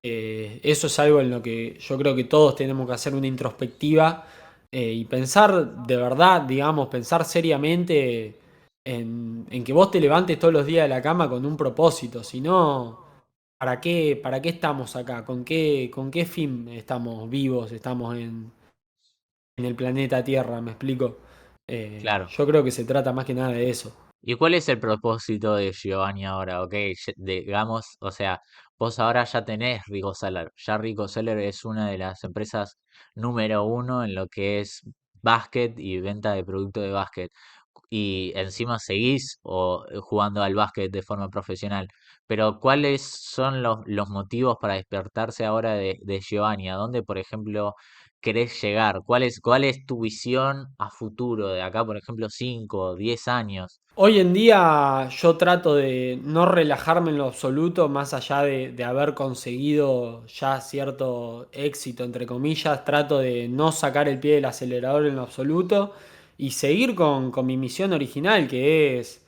Eso es algo en lo que yo creo que todos tenemos que hacer una introspectiva, y pensar de verdad, digamos, pensar seriamente en que vos te levantes todos los días de la cama con un propósito. Si no, para qué estamos acá? Con qué fin estamos vivos? Estamos en el planeta Tierra, ¿me explico? Claro. Yo creo que se trata más que nada de eso. ¿Y cuál es el propósito de Giovanni ahora? Ok, digamos, o sea, vos ahora ya tenés Rico Seller. Ya Rico Seller es una de las empresas número uno en lo que es básquet y venta de productos de básquet. Y encima seguís jugando al básquet de forma profesional. Pero ¿cuáles son los motivos para despertarse ahora de Giovanni? ¿A dónde, por ejemplo, querés llegar? Cuál es tu visión a futuro de acá, por ejemplo, 5 o 10 años? Hoy en día yo trato de no relajarme en lo absoluto, más allá de haber conseguido ya cierto éxito, entre comillas, trato de no sacar el pie del acelerador en lo absoluto y seguir con mi misión original, que es,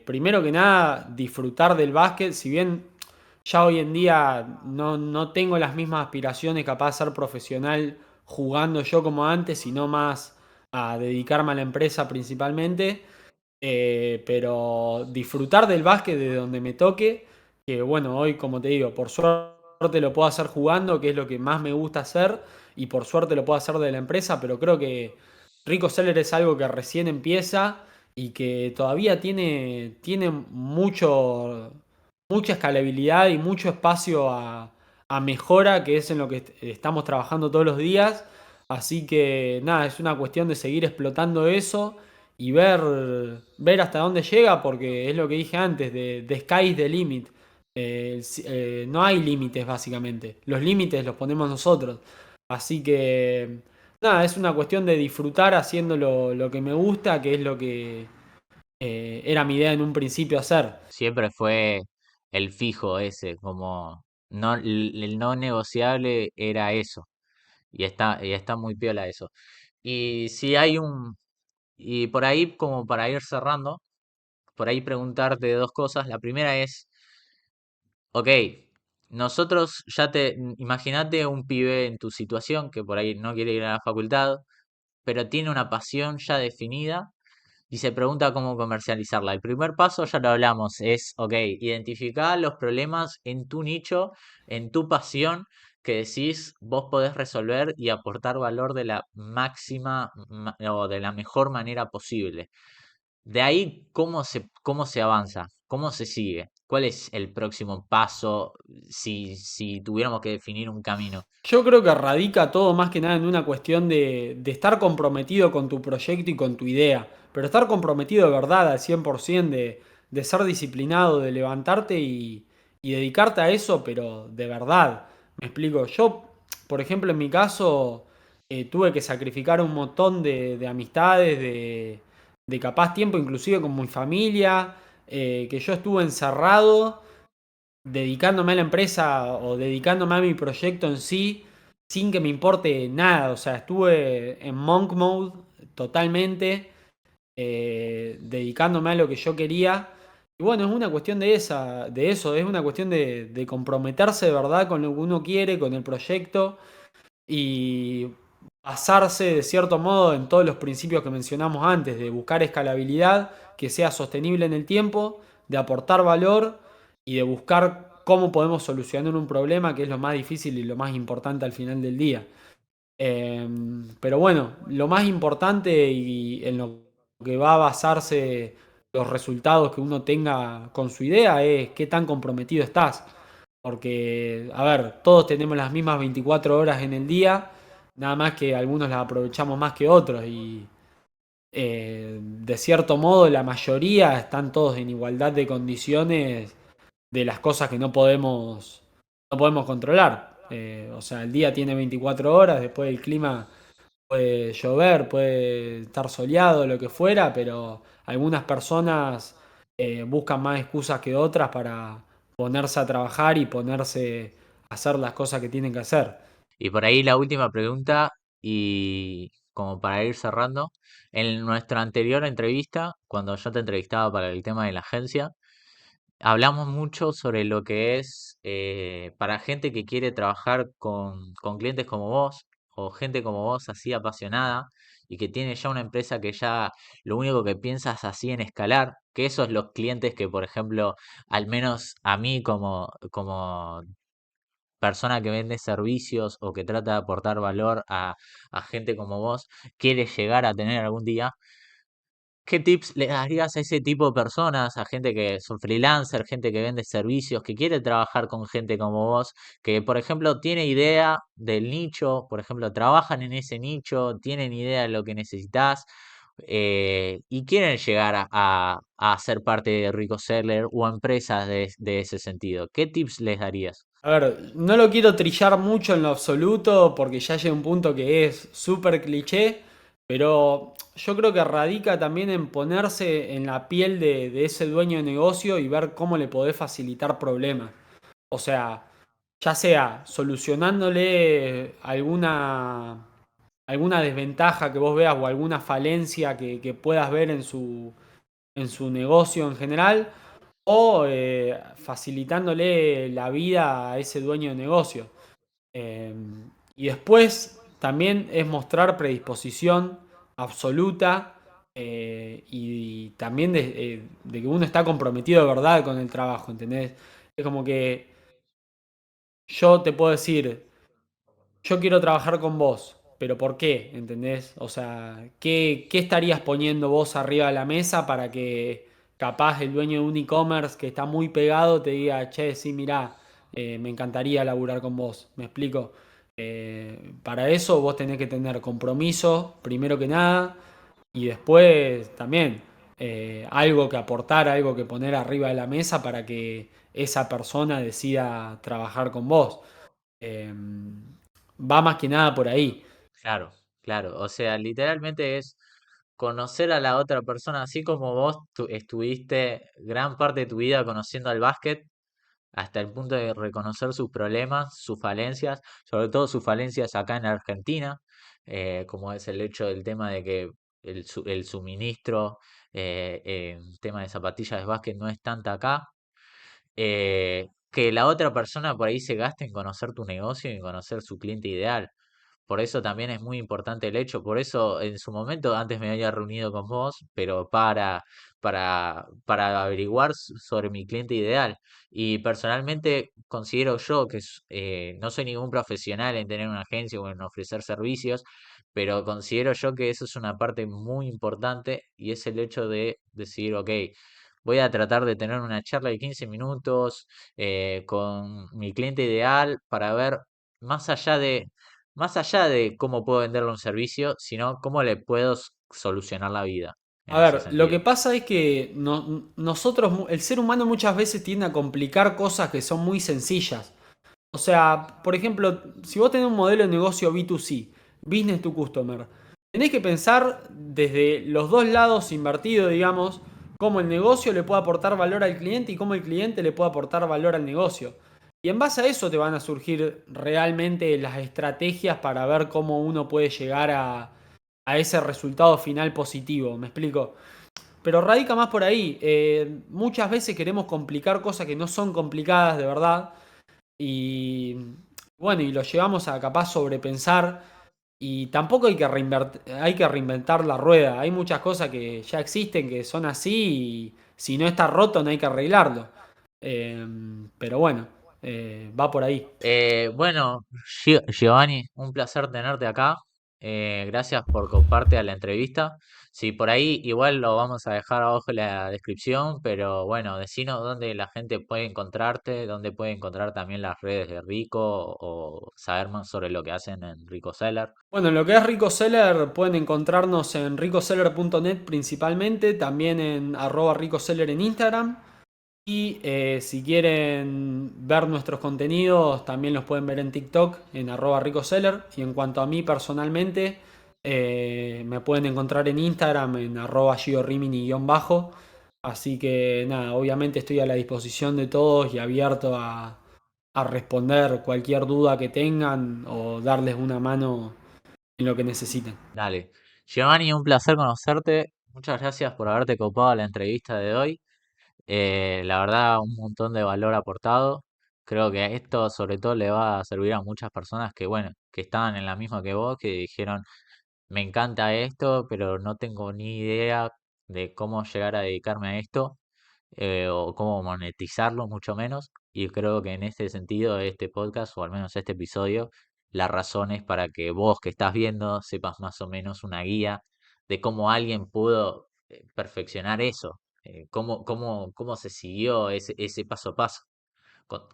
primero que nada, disfrutar del básquet. Si bien ya hoy en día no tengo las mismas aspiraciones capaz de ser profesional jugando yo como antes, sino más a dedicarme a la empresa principalmente. Pero disfrutar del básquet de donde me toque, que bueno, hoy como te digo, por suerte lo puedo hacer jugando, que es lo que más me gusta hacer, y por suerte lo puedo hacer de la empresa, pero creo que Rico Seller es algo que recién empieza y que todavía tiene mucha escalabilidad y mucho espacio a mejora, que es en lo que estamos trabajando todos los días. Así que nada, es una cuestión de seguir explotando eso y ver hasta dónde llega, porque es lo que dije antes, de sky is the limit. No hay límites básicamente, los límites los ponemos nosotros. Así que nada, es una cuestión de disfrutar haciendo lo que me gusta, que es lo que era mi idea en un principio hacer. Siempre fue el fijo ese, como no, el no negociable era eso. Y está muy piola eso. Y si hay y por ahí, como para ir cerrando, por ahí preguntarte dos cosas. La primera es, ok, nosotros imagínate un pibe en tu situación que por ahí no quiere ir a la facultad, pero tiene una pasión ya definida y se pregunta cómo comercializarla. El primer paso, ya lo hablamos, es, ok, identificar los problemas en tu nicho, en tu pasión, que decís vos podés resolver y aportar valor de la o de la mejor manera posible. De ahí, cómo se avanza? ¿Cómo se sigue? ¿Cuál es el próximo paso si tuviéramos que definir un camino? Yo creo que radica todo más que nada en una cuestión de estar comprometido con tu proyecto y con tu idea, pero estar comprometido de verdad al 100%, de ser disciplinado, de levantarte y dedicarte a eso, pero de verdad. Me explico, yo, por ejemplo, en mi caso, tuve que sacrificar un montón de amistades, de capaz tiempo, inclusive con mi familia, que yo estuve encerrado dedicándome a la empresa o dedicándome a mi proyecto en sí, sin que me importe nada. O sea, estuve en monk mode totalmente, dedicándome a lo que yo quería. Y bueno, es una cuestión de eso, es una cuestión de comprometerse de verdad con lo que uno quiere, con el proyecto y basarse de cierto modo en todos los principios que mencionamos antes, de buscar escalabilidad, que sea sostenible en el tiempo, de aportar valor y de buscar cómo podemos solucionar un problema, que es lo más difícil y lo más importante al final del día. Pero bueno, lo más importante y en lo que va a basarse los resultados que uno tenga con su idea es qué tan comprometido estás. Porque, a ver, todos tenemos las mismas 24 horas en el día, nada más que algunos las aprovechamos más que otros y de cierto modo la mayoría están todos en igualdad de condiciones de las cosas que no podemos controlar. O sea, el día tiene 24 horas, después el clima puede llover, puede estar soleado, lo que fuera, pero algunas personas buscan más excusas que otras para ponerse a trabajar y ponerse a hacer las cosas que tienen que hacer. Y por ahí la última pregunta, y como para ir cerrando, en nuestra anterior entrevista, cuando yo te entrevistaba para el tema de la agencia, hablamos mucho sobre lo que es para gente que quiere trabajar con clientes como vos o gente como vos así apasionada y que tiene ya una empresa que ya lo único que piensa es así en escalar, que esos los clientes que, por ejemplo, al menos a mí como persona que vende servicios o que trata de aportar valor a gente como vos, quiere llegar a tener algún día. ¿Qué tips le darías a ese tipo de personas, a gente que son freelancer, gente que vende servicios, que quiere trabajar con gente como vos, que por ejemplo tiene idea del nicho, por ejemplo trabajan en ese nicho, tienen idea de lo que necesitas y quieren llegar a ser parte de Rico Seller o a empresas de ese sentido? ¿Qué tips les darías? A ver, no lo quiero trillar mucho en lo absoluto porque ya llega un punto que es súper cliché, pero yo creo que radica también en ponerse en la piel de ese dueño de negocio y ver cómo le podés facilitar problemas. O sea, ya sea solucionándole alguna desventaja que vos veas o alguna falencia que puedas ver en su negocio en general, o facilitándole la vida a ese dueño de negocio. Eh, y después también es mostrar predisposición absoluta y también de que uno está comprometido de verdad con el trabajo, ¿entendés? Es como que yo te puedo decir, yo quiero trabajar con vos, pero ¿por qué? ¿Entendés? O sea, ¿qué estarías poniendo vos arriba de la mesa para que capaz el dueño de un e-commerce que está muy pegado te diga, che, sí, mirá, me encantaría laburar con vos? ¿Me explico? Para eso vos tenés que tener compromiso, primero que nada, y después también algo que aportar, algo que poner arriba de la mesa para que esa persona decida trabajar con vos. Eh, Va más que nada por ahí. Claro, claro. O sea, literalmente es conocer a la otra persona, así como vos estuviste gran parte de tu vida conociendo al básquet, hasta el punto de reconocer sus problemas, sus falencias, sobre todo sus falencias acá en Argentina, como es el hecho del tema de que el suministro en tema de zapatillas de básquet no es tanta acá, que la otra persona por ahí se gaste en conocer tu negocio y en conocer su cliente ideal. Por eso también es muy importante el hecho, por eso en su momento antes me había reunido con vos, pero para averiguar sobre mi cliente ideal. Y personalmente considero yo que no soy ningún profesional en tener una agencia o en ofrecer servicios, pero considero yo que eso es una parte muy importante y es el hecho de decir, ok, voy a tratar de tener una charla de 15 minutos con mi cliente ideal para ver más allá más allá de cómo puedo venderle un servicio, sino cómo le puedo solucionar la vida en A ese ver, lo que sentido. pasa es que nosotros, el ser humano muchas veces tiende a complicar cosas que son muy sencillas. O sea, por ejemplo, si vos tenés un modelo de negocio B2C, Business to Customer, tenés que pensar desde los dos lados invertido, digamos, cómo el negocio le puede aportar valor al cliente y cómo el cliente le puede aportar valor al negocio. Y en base a eso te van a surgir realmente las estrategias para ver cómo uno puede llegar a ese resultado final positivo. ¿Me explico? Pero radica más por ahí. Muchas veces queremos complicar cosas que no son complicadas de verdad. Y bueno, y lo llevamos a capaz sobrepensar. Y tampoco hay que reinventar la rueda. Hay muchas cosas que ya existen, que son así. Y si no está roto, no hay que arreglarlo. Pero bueno. Va por ahí. Bueno, Giovanni, un placer tenerte acá. Gracias por coparte a la entrevista. Sí, por ahí igual lo vamos a dejar abajo en la descripción, pero bueno, decinos dónde la gente puede encontrarte, dónde puede encontrar también las redes de Rico o saber más sobre lo que hacen en Rico Seller. Bueno, en lo que es Rico Seller pueden encontrarnos en ricoseller.net principalmente, también en @ricoseller en Instagram. Y si quieren ver nuestros contenidos, también los pueden ver en TikTok en @ricoseller. Y en cuanto a mí personalmente, me pueden encontrar en Instagram en @giorimini_bajo. Así que nada, obviamente estoy a la disposición de todos y abierto a responder cualquier duda que tengan o darles una mano en lo que necesiten. Dale. Giovanni, un placer conocerte. Muchas gracias por haberte copado a la entrevista de hoy. La verdad, un montón de valor aportado. Creo que esto sobre todo le va a servir a muchas personas que, bueno, que estaban en la misma que vos, que dijeron, me encanta esto, pero no tengo ni idea de cómo llegar a dedicarme a esto, o cómo monetizarlo, mucho menos. Y creo que en este sentido, este podcast, o al menos este episodio, la razón es para que vos que estás viendo sepas más o menos una guía de cómo alguien pudo perfeccionar eso, cómo se siguió ese paso a paso,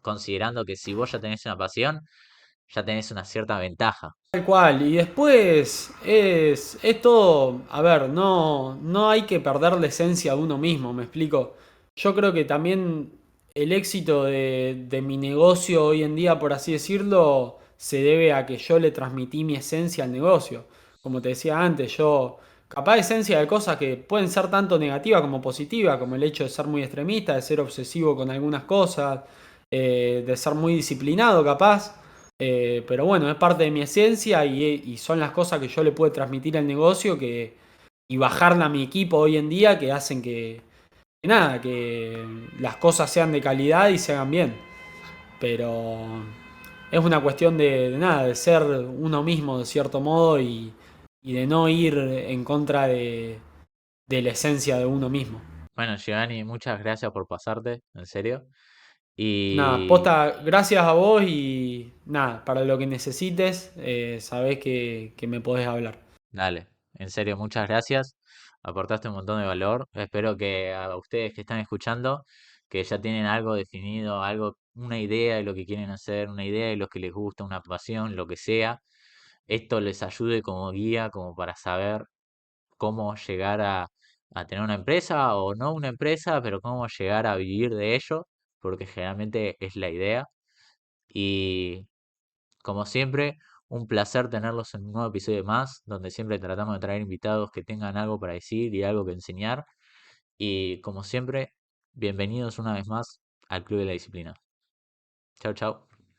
considerando que si vos ya tenés una pasión, ya tenés una cierta ventaja. Tal cual, y después es todo, a ver, no hay que perder la esencia de uno mismo, me explico. Yo creo que también el éxito de mi negocio hoy en día, por así decirlo, se debe a que yo le transmití mi esencia al negocio. Como te decía antes, yo capaz esencia de cosas que pueden ser tanto negativas como positivas, como el hecho de ser muy extremista, de ser obsesivo con algunas cosas, de ser muy disciplinado capaz. Pero bueno, es parte de mi esencia y son las cosas que yo le puedo transmitir al negocio y bajarla a mi equipo hoy en día que hacen que nada, que las cosas sean de calidad y se hagan bien. Pero es una cuestión de nada, de ser uno mismo de cierto modo y de no ir en contra de la esencia de uno mismo. Bueno, Giovanni, muchas gracias por pasarte, en serio. Nada, Y posta, gracias a vos y nada, para lo que necesites, sabés que me podés hablar. dale, en serio, muchas gracias. Aportaste un montón de valor. Espero que a ustedes que están escuchando, que ya tienen algo definido, algo, una idea de lo que quieren hacer, una idea de lo que les gusta, una pasión, lo que sea, esto les ayude como guía, como para saber cómo llegar a tener una empresa o no una empresa, pero cómo llegar a vivir de ello, porque generalmente es la idea. Y como siempre, un placer tenerlos en un nuevo episodio más, donde siempre tratamos de traer invitados que tengan algo para decir y algo que enseñar. Y como siempre, bienvenidos una vez más al Club de la Disciplina. Chau, chau.